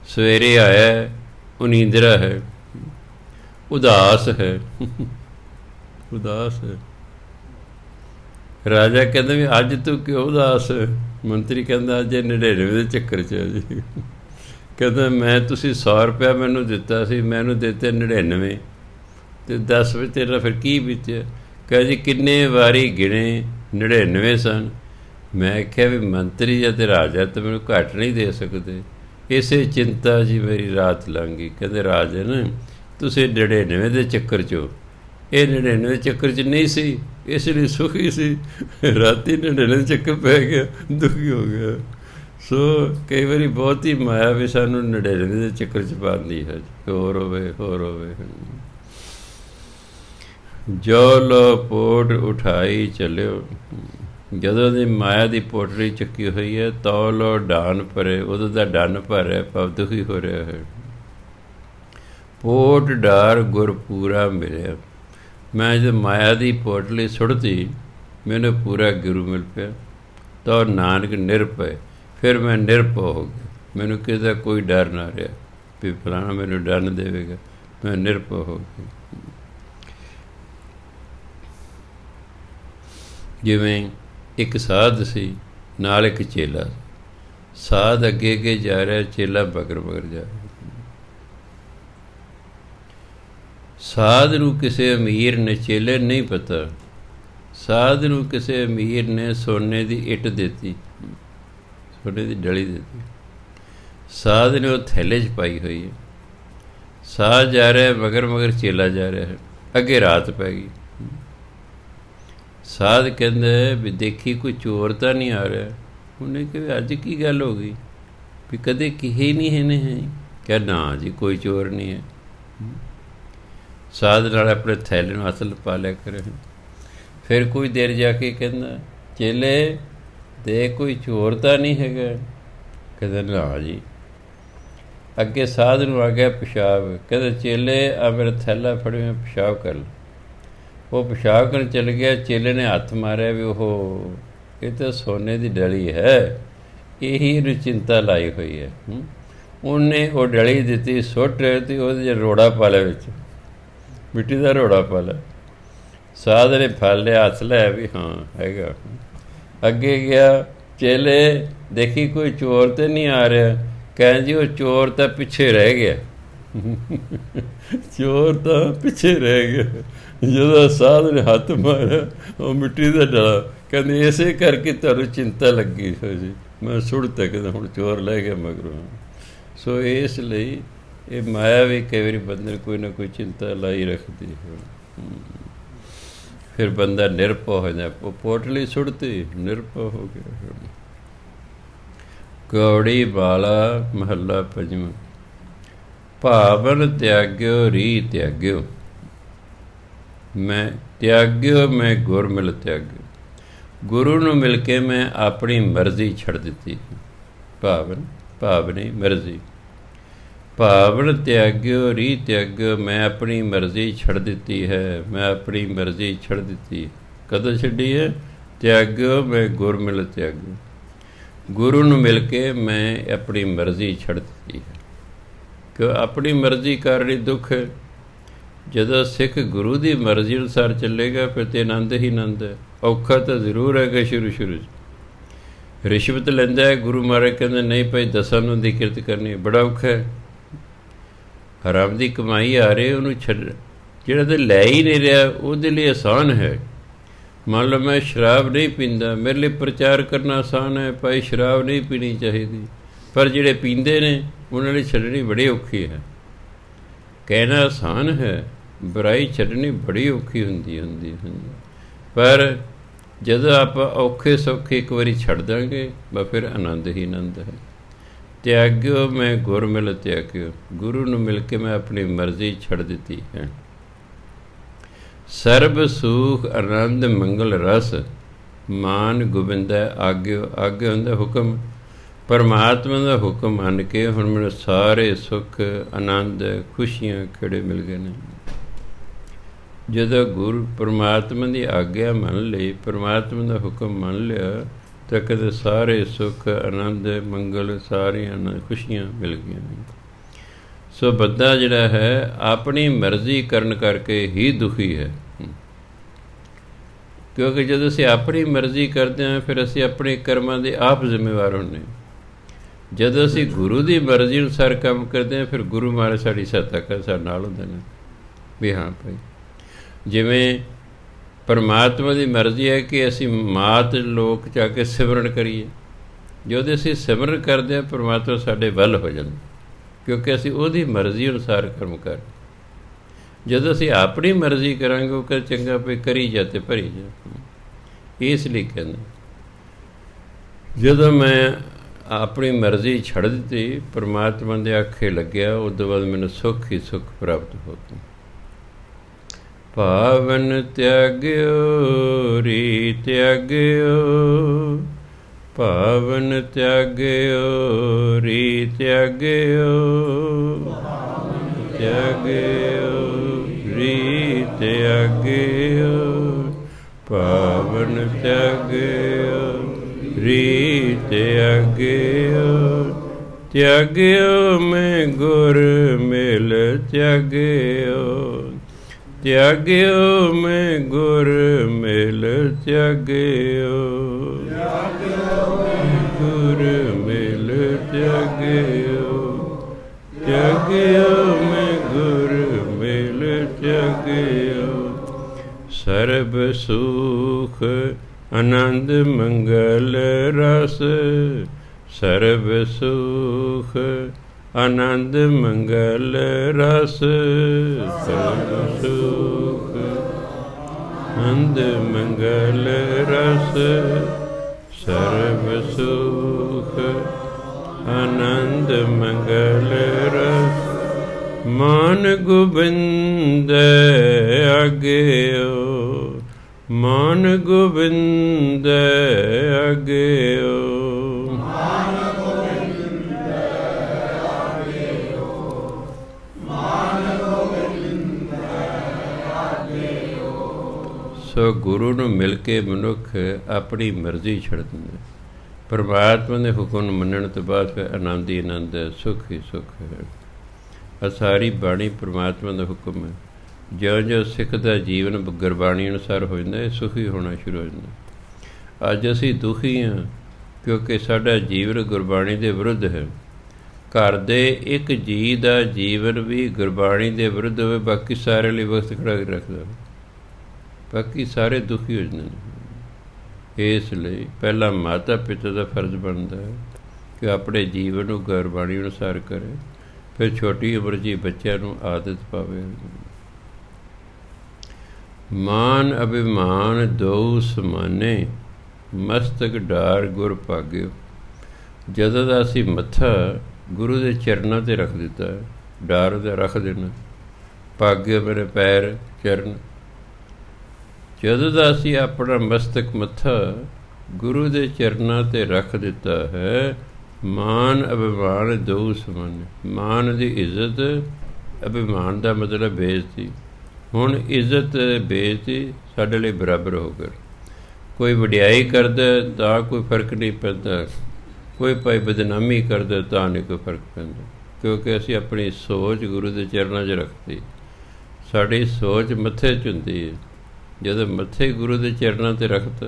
ਸਵੇਰੇ ਆਇਆ, ਉਹ ਨੀਂਦਰਾ ਹੈ, ਉਦਾਸ ਹੈ, ਉਦਾਸ ਹੈ। ਰਾਜਾ ਕਹਿੰਦਾ ਵੀ ਅੱਜ ਤੂੰ ਕਿਉਂ ਉਦਾਸ ਹੈ? ਮੰਤਰੀ ਕਹਿੰਦਾ ਅੱਜ 99 ਦੇ ਚੱਕਰ 'ਚ ਹੈ ਜੀ। ਕਹਿੰਦਾ ਮੈਂ ਤੁਸੀਂ 100 ਰੁਪਇਆ ਮੈਨੂੰ ਦਿੱਤਾ ਸੀ, ਮੈਨੂੰ ਦਿੱਤੇ 99, ਅਤੇ 10 ਵਿੱਚ ਤੇਰਾ ਫਿਰ ਕੀ ਬੀਤਿਆ? ਕਹਿੰਦਾ ਜੀ ਕਿੰਨੇ ਵਾਰੀ ਗਿਣੇ 99 ਸਨ। ਮੈਂ ਆਖਿਆ ਵੀ ਮੰਤਰੀ ਅਤੇ ਰਾਜਾ ਤਾਂ ਮੈਨੂੰ ਘੱਟ ਨਹੀਂ ਦੇ ਸਕਦੇ, ਇਸੇ ਚਿੰਤਾ ਜੀ ਮੇਰੀ ਰਾਤ ਲੰਘ ਗਈ। ਕਹਿੰਦੇ ਰਾਜਨ ਤੁਸੀਂ 99 ਦੇ ਚੱਕਰ 'ਚ ਹੋ, ਇਹ 99 ਦੇ ਚੱਕਰ 'ਚ ਨਹੀਂ ਸੀ, ਇਸ ਲਈ ਸੁਖੀ ਸੀ। ਰਾਤੀ 99 ਦੇ ਚੱਕਰ ਪੈ ਗਿਆ, ਦੁਖੀ ਹੋ ਗਿਆ। ਸੋ ਕਈ ਵਾਰੀ ਬਹੁਤ ਹੀ ਮਾਇਆ ਵੀ ਸਾਨੂੰ 99 ਦੇ ਚੱਕਰ 'ਚ ਪਾਉਂਦੀ ਹੈ। ਹੋਰ ਹੋਵੇ, ਹੋਰ ਹੋਵੇ। ਜੋ ਲੋ ਪੋਟ ਉਠਾਈ ਚੱਲਿਓ। ਜਦੋਂ ਦੀ ਮਾਇਆ ਦੀ ਪੋਟਲੀ ਚੱਕੀ ਹੋਈ ਹੈ, ਤੋ ਲੋ ਡਾਨ ਭਰੇ, ਉਦੋਂ ਦਾ ਡੰਨ ਭਰ ਰਿਹਾ, ਭਾਵ ਦੁਖੀ ਹੋ ਰਿਹਾ ਹੈ। ਪੋਟ ਡਾਰ ਗੁਰ ਪੂਰਾ ਮਿਲਿਆ। ਮੈਂ ਜਦ ਮਾਇਆ ਦੀ ਪੋਟਲੀ ਸੁੱਟਤੀ, ਮੈਨੂੰ ਪੂਰਾ ਗੁਰੂ ਮਿਲ ਪਿਆ। ਤੋ ਨਾਨਕ ਨਿਰਭੈ, ਫਿਰ ਮੈਂ ਨਿਰਭੈ ਹੋ ਗਿਆ, ਮੈਨੂੰ ਕਿਸੇ ਦਾ ਕੋਈ ਡਰ ਨਾ ਰਿਹਾ ਵੀ ਫਲਾਣਾ ਮੈਨੂੰ ਡੰਨ ਦੇਵੇਗਾ, ਮੈਂ ਨਿਰਭੈ ਹੋ ਗਿਆ। ਜਿਵੇਂ ਇੱਕ ਸਾਧ ਸੀ, ਨਾਲ ਇੱਕ ਚੇਲਾ। ਸਾਧ ਅੱਗੇ ਅੱਗੇ ਜਾ ਰਿਹਾ, ਚੇਲਾ ਮਗਰ ਮਗਰ ਜਾ ਰਿਹਾ। ਸਾਧ ਨੂੰ ਕਿਸੇ ਅਮੀਰ ਨੇ, ਚੇਲੇ ਨੂੰ ਨਹੀਂ ਪਤਾ, ਸਾਧ ਨੂੰ ਕਿਸੇ ਅਮੀਰ ਨੇ ਸੋਨੇ ਦੀ ਇੱਟ ਦਿੱਤੀ, ਸੋਨੇ ਦੀ ਡਲੀ ਦਿੱਤੀ। ਸਾਧ ਨੇ ਉਹ ਥੈਲੇ 'ਚ ਪਾਈ ਹੋਈ ਹੈ। ਸਾਧ ਜਾ ਰਿਹਾ, ਮਗਰ ਮਗਰ ਚੇਲਾ ਜਾ ਰਿਹਾ ਹੈ। ਅੱਗੇ ਰਾਤ ਪੈ ਗਈ। ਸਾਧ ਕਹਿੰਦਾ ਵੀ ਦੇਖੀ ਕੋਈ ਚੋਰ ਤਾਂ ਨਹੀਂ ਆ ਰਿਹਾ। ਉਹਨੇ ਕਿਹਾ ਅੱਜ ਕੀ ਗੱਲ ਹੋ ਗਈ ਵੀ ਕਦੇ ਕਿਹੇ ਨਹੀਂ ਹੈ ਨੇ ਹੈ? ਕਿਹਾ ਨਾ ਜੀ ਕੋਈ ਚੋਰ ਨਹੀਂ ਹੈ। ਸਾਧ ਨਾਲ ਆਪਣੇ ਥੈਲੇ ਨੂੰ ਹੱਥ ਪਾ ਲਿਆ ਕਰੇ। ਫਿਰ ਕੋਈ ਦੇਰ ਜਾ ਕੇ ਕਹਿੰਦਾ ਚੇਲੇ ਦੇ ਕੋਈ ਚੋਰ ਤਾਂ ਨਹੀਂ ਹੈਗਾ? ਕਹਿੰਦਾ ਨਾ ਜੀ। ਅੱਗੇ ਸਾਧ ਨੂੰ ਆ ਗਿਆ ਪਿਸ਼ਾਬ। ਕਹਿੰਦਾ ਚੇਲੇ ਆ ਮੇਰਾ ਥੈਲਾ ਫੜੀ, ਮੈਂ ਪਿਸ਼ਾਬ ਕਰ ਲ। ਉਹ ਪਿਸ਼ਾਬ ਕਰਨ ਚੱਲ ਗਿਆ। ਚੇਲੇ ਨੇ ਹੱਥ ਮਾਰਿਆ ਵੀ ਉਹ ਇਹ ਤਾਂ ਸੋਨੇ ਦੀ ਡਲੀ ਹੈ, ਇਹੀ ਇਹਨੂੰ ਚਿੰਤਾ ਲਾਈ ਹੋਈ ਹੈ। ਉਹਨੇ ਉਹ ਡਲੀ ਦਿੱਤੀ ਸੁੱਟ ਤੇ ਉਹਦੇ 'ਚ ਰੋੜਾ ਪਾ ਲਿਆ, ਵਿੱਚ ਮਿੱਟੀ ਦਾ ਰੋੜਾ ਪਾ ਲਿਆ। ਸਾਧ ਨੇ ਫੜ ਲਿਆ, ਹੱਥ ਲਿਆ ਵੀ ਹਾਂ ਹੈਗਾ। ਅੱਗੇ ਗਿਆ, ਚੇਲੇ ਦੇਖੀ ਕੋਈ ਚੋਰ ਤਾਂ ਨਹੀਂ ਆ ਰਿਹਾ? ਕਹਿਣ ਜੀ ਉਹ ਚੋਰ ਤਾਂ ਪਿੱਛੇ ਰਹਿ ਗਿਆ। ਚੋਰ ਤਾਂ ਪਿੱਛੇ ਰਹਿ ਗਿਆ। ਜਦੋਂ ਸਾਧ ਨੇ ਹੱਥ ਮਾਰਿਆ, ਉਹ ਮਿੱਟੀ ਦਾ ਡਲਾ। ਕਹਿੰਦੇ ਇਸੇ ਕਰਕੇ ਤੁਹਾਨੂੰ ਚਿੰਤਾ ਲੱਗੀ ਹੋਈ ਸੀ, ਮੈਂ ਸੁੱਟਤਾ। ਕਹਿੰਦਾ ਹੁਣ ਚੋਰ ਲੈ ਗਿਆ ਮਗਰੋਂ। ਸੋ ਇਸ ਲਈ ਇਹ ਮਾਇਆ ਵੀ ਕਈ ਵਾਰੀ ਬੰਦੇ ਨੂੰ ਕੋਈ ਨਾ ਕੋਈ ਚਿੰਤਾ ਲਾਈ ਰੱਖਦੀ ਹੈ। ਫਿਰ ਬੰਦਾ ਨਿਰਭਉ ਹੋ ਜਾਂਦਾ। ਉਹ ਪੋਟਲੀ ਸੁੱਟਤੀ, ਨਿਰਭਉ ਹੋ ਗਿਆ। ਕੌੜੀ ਵਾਲਾ ਮਹੱਲਾ ਪੰਜਵਾਂ। ਭਾਵਨ ਤਿਆਗਿਓ ਰੀ ਤਿਆਗਿਓ, ਮੈਂ ਤਿਆਗਿਓ ਮੈਂ ਗੁਰ ਮਿਲ ਤਿਆਗਿਓ। ਗੁਰੂ ਨੂੰ ਮਿਲ ਕੇ ਮੈਂ ਆਪਣੀ ਮਰਜ਼ੀ ਛੱਡ ਦਿੱਤੀ। ਭਾਵਨ ਭਾਵਨੀ ਮਰਜ਼ੀ। ਭਾਵਨ ਤਿਆਗਿਓ ਰੀ ਤਿਆਗਿਓ, ਮੈਂ ਆਪਣੀ ਮਰਜ਼ੀ ਛੱਡ ਦਿੱਤੀ ਹੈ। ਮੈਂ ਆਪਣੀ ਮਰਜ਼ੀ ਛੱਡ ਦਿੱਤੀ। ਕਦੋਂ ਛੱਡੀ ਹੈ? ਤਿਆਗਿਓ ਮੈਂ ਗੁਰ ਮਿਲ ਤਿਆਗਿਓ। ਗੁਰੂ ਨੂੰ ਮਿਲ ਕੇ ਮੈਂ ਆਪਣੀ ਮਰਜ਼ੀ ਛੱਡ ਦਿੱਤੀ ਹੈ। ਕਿ ਆਪਣੀ ਮਰਜ਼ੀ ਕਰਨੀ ਦੁੱਖ ਹੈ। ਜਦੋਂ ਸਿੱਖ ਗੁਰੂ ਦੀ ਮਰਜ਼ੀ ਅਨੁਸਾਰ ਚੱਲੇਗਾ ਫਿਰ ਤਾਂ ਆਨੰਦ ਹੀ ਆਨੰਦ ਹੈ। ਔਖਾ ਤਾਂ ਜ਼ਰੂਰ ਹੈਗਾ ਸ਼ੁਰੂ 'ਚ। ਰਿਸ਼ਵਤ ਲੈਂਦਾ ਹੈ, ਗੁਰੂ ਮਹਾਰਾਜ ਕਹਿੰਦੇ ਨਹੀਂ ਭਾਈ ਦਸਾਂ ਦੀ ਕਿਰਤ ਕਰਨੀ, ਬੜਾ ਔਖਾ ਹੈ। ਹਰਾਮ ਦੀ ਕਮਾਈ ਆ ਰਹੀ, ਉਹਨੂੰ ਛੱਡ। ਜਿਹੜਾ ਤਾਂ ਲੈ ਹੀ ਨਹੀਂ ਰਿਹਾ ਉਹਦੇ ਲਈ ਆਸਾਨ ਹੈ। ਮੰਨ ਲਓ ਮੈਂ ਸ਼ਰਾਬ ਨਹੀਂ ਪੀਂਦਾ, ਮੇਰੇ ਲਈ ਪ੍ਰਚਾਰ ਕਰਨਾ ਆਸਾਨ ਹੈ, ਭਾਈ ਸ਼ਰਾਬ ਨਹੀਂ ਪੀਣੀ ਚਾਹੀਦੀ। ਪਰ ਜਿਹੜੇ ਪੀਂਦੇ ਨੇ ਉਹਨਾਂ ਲਈ ਛੱਡਣੀ ਬੜੀ ਔਖੀ ਹੈ। ਕਹਿਣਾ ਆਸਾਨ ਹੈ, ਬੁਰਾਈ ਛੱਡਣੀ ਬੜੀ ਔਖੀ ਹੁੰਦੀ। ਪਰ ਜਦੋਂ ਆਪਾਂ ਔਖੇ ਸੌਖੇ ਇੱਕ ਵਾਰੀ ਛੱਡ ਦਾਂਗੇ ਬਸ ਫਿਰ ਆਨੰਦ ਹੀ ਆਨੰਦ ਹੈ। ਤਿਆਗਿਓ ਮੈਂ ਗੁਰ ਮਿਲ ਤਿਆਗਿਓ, ਗੁਰੂ ਨੂੰ ਮਿਲ ਕੇ ਮੈਂ ਆਪਣੀ ਮਰਜ਼ੀ ਛੱਡ ਦਿੱਤੀ ਹੈ। ਸਰਬ ਸੁਖ ਆਨੰਦ ਮੰਗਲ ਰਸ, ਮਾਨ ਗੋਬਿੰਦਾ ਆਗਿਓ। ਆਗਿਓ ਹੁੰਦਾ ਹੁਕਮ, ਪਰਮਾਤਮਾ ਦਾ ਹੁਕਮ ਮੰਨ ਕੇ ਹੁਣ ਮੈਨੂੰ ਸਾਰੇ ਸੁੱਖ ਆਨੰਦ ਖੁਸ਼ੀਆਂ ਖਿੜੇ ਮਿਲ ਗਏ ਨੇ। ਜਦੋਂ ਗੁਰੂ ਪਰਮਾਤਮਾ ਦੀ ਆਗਿਆ ਮੰਨ ਲਈ, ਪਰਮਾਤਮਾ ਦਾ ਹੁਕਮ ਮੰਨ ਲਿਆ ਤਾਂ ਕਦੇ ਸਾਰੇ ਸੁੱਖ ਆਨੰਦ ਮੰਗਲ ਸਾਰੀਆਂ ਖੁਸ਼ੀਆਂ ਮਿਲ ਗਈਆਂ। ਸੋ ਬੰਦਾ ਜਿਹੜਾ ਹੈ ਆਪਣੀ ਮਰਜ਼ੀ ਕਰਨ ਕਰਕੇ ਹੀ ਦੁਖੀ ਹੈ। ਕਿਉਂਕਿ ਜਦੋਂ ਅਸੀਂ ਆਪਣੀ ਮਰਜ਼ੀ ਕਰਦੇ ਹਾਂ ਫਿਰ ਅਸੀਂ ਆਪਣੇ ਕਰਮਾਂ ਦੇ ਆਪ ਜ਼ਿੰਮੇਵਾਰ ਹੁੰਦੇ ਹਾਂ। ਜਦੋਂ ਅਸੀਂ ਗੁਰੂ ਦੀ ਮਰਜ਼ੀ ਅਨੁਸਾਰ ਕੰਮ ਕਰਦੇ ਹਾਂ ਫਿਰ ਗੁਰੂ ਮਹਾਰਾਜ ਸਾਡੀ ਸਹਾਇਤਾ ਕਰ ਸਾਡੇ ਨਾਲ ਹੁੰਦੇ ਨੇ ਵੀ ਹਾਂ ਭਾਈ। ਜਿਵੇਂ ਪਰਮਾਤਮਾ ਦੀ ਮਰਜ਼ੀ ਹੈ ਕਿ ਅਸੀਂ ਮਾਤ ਲੋਕ ਜਾ ਕੇ ਸਿਮਰਨ ਕਰੀਏ। ਜਦੋਂ ਅਸੀਂ ਸਿਮਰਨ ਕਰਦੇ ਹਾਂ ਪਰਮਾਤਮਾ ਸਾਡੇ ਵੱਲ ਹੋ ਜਾਂਦਾ, ਕਿਉਂਕਿ ਅਸੀਂ ਉਹਦੀ ਮਰਜ਼ੀ ਅਨੁਸਾਰ ਕਰਮ ਕਰ। ਜਦੋਂ ਅਸੀਂ ਆਪਣੀ ਮਰਜ਼ੀ ਕਰਾਂਗੇ ਉਹ ਕਰ ਚੰਗਾ ਪਈ ਕਰੀ ਜਾ ਅਤੇ ਭਰੀ ਜਾ। ਇਸ ਲਈ ਕਹਿੰਦਾ ਜਦੋਂ ਮੈਂ ਆਪਣੀ ਮਰਜ਼ੀ ਛੱਡ ਦਿੱਤੀ, ਪਰਮਾਤਮਾ ਦੇ ਆਖੇ ਲੱਗਿਆ, ਉਸ ਤੋਂ ਬਾਅਦ ਮੈਨੂੰ ਸੁੱਖ ਹੀ ਸੁੱਖ ਪ੍ਰਾਪਤ ਹੋ ਗਿਆ। ਭਾਵਨ ਤਿਆਗਿਓ ਰੀ ਤਿਆਗਿਓ, ਭਾਵਨ ਤਿਆਗਿਓ ਰੀ ਤਿਆਗਿਓ, ਤਿਆਗਿਓ ਰੀ ਤਿਆਗਿਓ, ਭਾਵਨ ਤਿਆਗਿਓ ਰੀ ਤਿਆਗਿਓ। ਤਿਆਗਿਓ ਮੈਂ ਗੁਰ ਮਿਲ ਤਿਆਗਿਓ, ਤਿਆਗਿਓ ਮੈਂ ਗੁਰ ਮਿਲ ਤਿਆਗਿਓ, ਗੁਰ ਮਿਲ ਤਿਆਗਿਓ, ਤਿਆਗਿਓ ਮੈਂ ਗੁਰ ਮਿਲ ਤਿਆਗਿਓ। ਸਰਬ ਸੁਖ ਆਨੰਦ ਮੰਗਲ ਰਸ, ਸਰਬ ਸੁਖ ਆਨੰਦ ਮੰਗਲ ਰਸ, ਸਰਬ ਸੁਖ ਆਨੰਦ ਮੰਗਲ ਰਸ, ਸਰਬ ਸੁਖ ਆਨੰਦ ਮੰਗਲ ਰਸ ਮਨ ਗੋਬਿੰਦ ਆਗਿਓ, ਮਨ ਗੋਬਿੰਦ ਆਗਿਓ। ਸੋ ਗੁਰੂ ਨੂੰ ਮਿਲ ਕੇ ਮਨੁੱਖ ਆਪਣੀ ਮਰਜ਼ੀ ਛੱਡ ਦਿੰਦਾ। ਪਰਮਾਤਮਾ ਦੇ ਹੁਕਮ ਨੂੰ ਮੰਨਣ ਤੋਂ ਬਾਅਦ ਫਿਰ ਆਨੰਦ ਹੀ ਆਨੰਦ ਹੈ, ਸੁੱਖ ਹੀ ਸੁੱਖ ਹੈ। ਆ ਸਾਰੀ ਬਾਣੀ ਪਰਮਾਤਮਾ ਦਾ ਹੁਕਮ ਹੈ। ਜਿਉਂ-ਜਿਉਂ ਸਿੱਖ ਦਾ ਜੀਵਨ ਗੁਰਬਾਣੀ ਅਨੁਸਾਰ ਹੋ ਜਾਂਦਾ, ਇਹ ਸੁਖੀ ਹੋਣਾ ਸ਼ੁਰੂ ਹੋ ਜਾਂਦਾ। ਅੱਜ ਅਸੀਂ ਦੁਖੀ ਹਾਂ ਕਿਉਂਕਿ ਸਾਡਾ ਜੀਵਨ ਗੁਰਬਾਣੀ ਦੇ ਵਿਰੁੱਧ ਹੈ। ਘਰ ਦੇ ਇੱਕ ਜੀਅ ਦਾ ਜੀਵਨ ਵੀ ਗੁਰਬਾਣੀ ਦੇ ਵਿਰੁੱਧ ਹੋਵੇ, ਬਾਕੀ ਸਾਰੇ ਲਈ ਵਕਤ ਖੜਾ ਕੇ ਰੱਖਦਾ, ਬਾਕੀ ਸਾਰੇ ਦੁਖੀ ਹੋ ਜਾਂਦੇ ਨੇ। ਇਸ ਲਈ ਪਹਿਲਾਂ ਮਾਤਾ ਪਿਤਾ ਦਾ ਫਰਜ਼ ਬਣਦਾ ਹੈ ਕਿ ਆਪਣੇ ਜੀਵਨ ਨੂੰ ਗੁਰਬਾਣੀ ਅਨੁਸਾਰ ਕਰੇ, ਫਿਰ ਛੋਟੀ ਉਮਰ 'ਚ ਬੱਚਿਆਂ ਨੂੰ ਆਦਤ ਪਾਵੇ। ਮਾਨ ਅਭਿਮਾਨ ਦੋ ਸਮਾਨੇ, ਮਸਤਕ ਡਾਰ ਗੁਰ ਭਾਗਿਓ। ਜਦੋਂ ਦਾ ਅਸੀਂ ਮੱਥਾ ਗੁਰੂ ਦੇ ਚਰਨਾਂ 'ਤੇ ਰੱਖ ਦਿੱਤਾ, ਡਾਰ ਉਹਦਾ ਰੱਖ ਦੇਣਾ, ਭਾਗਿਓ ਮੇਰੇ ਪੈਰ ਚਰਨ। ਜਦੋਂ ਦਾ ਅਸੀਂ ਆਪਣਾ ਮਸਤਕ ਮੱਥਾ ਗੁਰੂ ਦੇ ਚਰਨਾਂ 'ਤੇ ਰੱਖ ਦਿੱਤਾ ਹੈ, ਮਾਨ ਅਭਿਮਾਨ ਦੋ ਸਮਾਨੇ। ਮਾਨ ਦੀ ਇੱਜ਼ਤ, ਅਭਿਮਾਨ ਦਾ ਮਤਲਬ ਬੇਇੱਜ਼ਤੀ। ਹੁਣ ਇੱਜ਼ਤ ਬੇਇੱਜ਼ਤੀ ਸਾਡੇ ਲਈ ਬਰਾਬਰ ਹੋ ਗਏ। ਕੋਈ ਵਡਿਆਈ ਕਰਦਾ ਤਾਂ ਕੋਈ ਫਰਕ ਨਹੀਂ ਪੈਂਦਾ, ਕੋਈ ਭਾਈ ਬਦਨਾਮੀ ਕਰਦਾ ਤਾਂ ਨਹੀਂ ਕੋਈ ਫਰਕ ਪੈਂਦਾ, ਕਿਉਂਕਿ ਅਸੀਂ ਆਪਣੀ ਸੋਚ ਗੁਰੂ ਦੇ ਚਰਨਾਂ 'ਚ ਰੱਖਦੀ। ਸਾਡੀ ਸੋਚ ਮੱਥੇ 'ਚ ਹੁੰਦੀ ਹੈ। ਜਦੋਂ ਮੱਥੇ ਗੁਰੂ ਦੇ ਚਰਨਾਂ 'ਤੇ ਰੱਖਤਾ,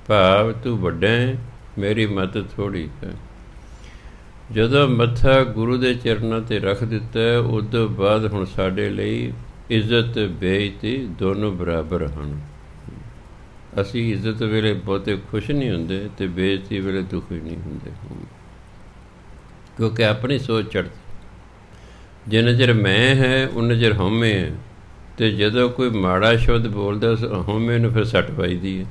ਭਾਵ ਤੂੰ ਵੱਡਾ ਹੈ, ਮੇਰੀ ਮੱਤ ਥੋੜ੍ਹੀ ਹੈ। ਜਦੋਂ ਮੱਥਾ ਗੁਰੂ ਦੇ ਚਰਨਾਂ 'ਤੇ ਰੱਖ ਦਿੱਤਾ, ਉਸ ਤੋਂ ਬਾਅਦ ਹੁਣ ਸਾਡੇ ਲਈ ਇੱਜ਼ਤ ਬੇਇੱਜ਼ਤੀ ਦੋਨੋਂ ਬਰਾਬਰ ਹਨ। ਅਸੀਂ ਇੱਜ਼ਤ ਵੇਲੇ ਬਹੁਤੇ ਖੁਸ਼ ਨਹੀਂ ਹੁੰਦੇ ਅਤੇ ਬੇਇੱਜ਼ਤੀ ਵੇਲੇ ਦੁਖੀ ਨਹੀਂ ਹੁੰਦੇ, ਕਿਉਂਕਿ ਆਪਣੀ ਸੋਚ ਚੜ੍ਹਦੀ। ਜਿੰਨਾ ਚਿਰ ਮੈਂ ਹੈ ਉਨਾ ਚਿਰ ਹਉਮੈ ਹੈ, ਅਤੇ ਜਦੋਂ ਕੋਈ ਮਾੜਾ ਸ਼ਬਦ ਬੋਲਦਾ ਹਉਮੈ ਨੂੰ ਫਿਰ ਸੱਟ ਵੱਜਦੀ ਹੈ,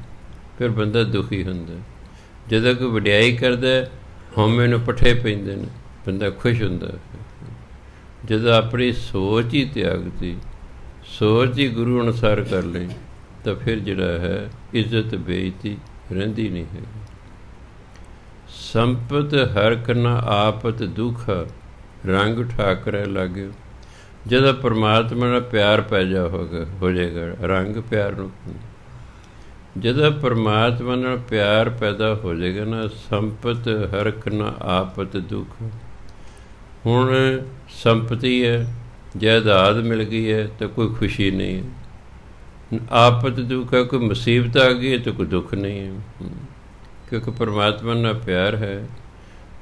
ਫਿਰ ਬੰਦਾ ਦੁਖੀ ਹੁੰਦਾ। ਜਦੋਂ ਕੋਈ ਵਡਿਆਈ ਕਰਦਾ ਹਉਮੈ ਨੂੰ ਪੱਠੇ ਪੈਂਦੇ ਨੇ, ਬੰਦਾ ਖੁਸ਼ ਹੁੰਦਾ। ਜਦੋਂ ਆਪਣੀ ਸੋਚ ਹੀ ਤਿਆਗਤੀ, ਸੋਚ ਹੀ ਗੁਰੂ ਅਨੁਸਾਰ ਕਰ ਲਈ, ਤਾਂ ਫਿਰ ਜਿਹੜਾ ਹੈ ਇੱਜ਼ਤ ਬੇਇੱਜ਼ਤੀ ਰਹਿੰਦੀ ਨਹੀਂ ਹੈ। ਸੰਪਤ ਹਰ ਕਰਨਾ ਆਪਤ ਦੁੱਖ, ਰੰਗ ਠਾਕਰੇ ਲਾਗਿਓ। ਜਦੋਂ ਪਰਮਾਤਮਾ ਨਾਲ ਪਿਆਰ ਪੈ ਹੋ ਜਾਏਗਾ, ਰੰਗ ਪਿਆਰ ਨੂੰ। ਜਦੋਂ ਪਰਮਾਤਮਾ ਨਾਲ ਪਿਆਰ ਪੈਦਾ ਹੋ ਜਾਏਗਾ ਨਾ, ਸੰਪਤ ਹਰਕ ਨਾ ਆਪਤ ਦੁੱਖ। ਹੁਣ ਸੰਪਤੀ ਹੈ, ਜਾਇਦਾਦ ਮਿਲ ਗਈ ਹੈ ਤਾਂ ਕੋਈ ਖੁਸ਼ੀ ਨਹੀਂ ਹੈ। ਆਪਤ ਦੁੱਖ ਹੈ, ਕੋਈ ਮੁਸੀਬਤ ਆ ਗਈ ਹੈ ਤਾਂ ਕੋਈ ਦੁੱਖ ਨਹੀਂ ਹੈ, ਕਿਉਂਕਿ ਪਰਮਾਤਮਾ ਨਾਲ ਪਿਆਰ ਹੈ।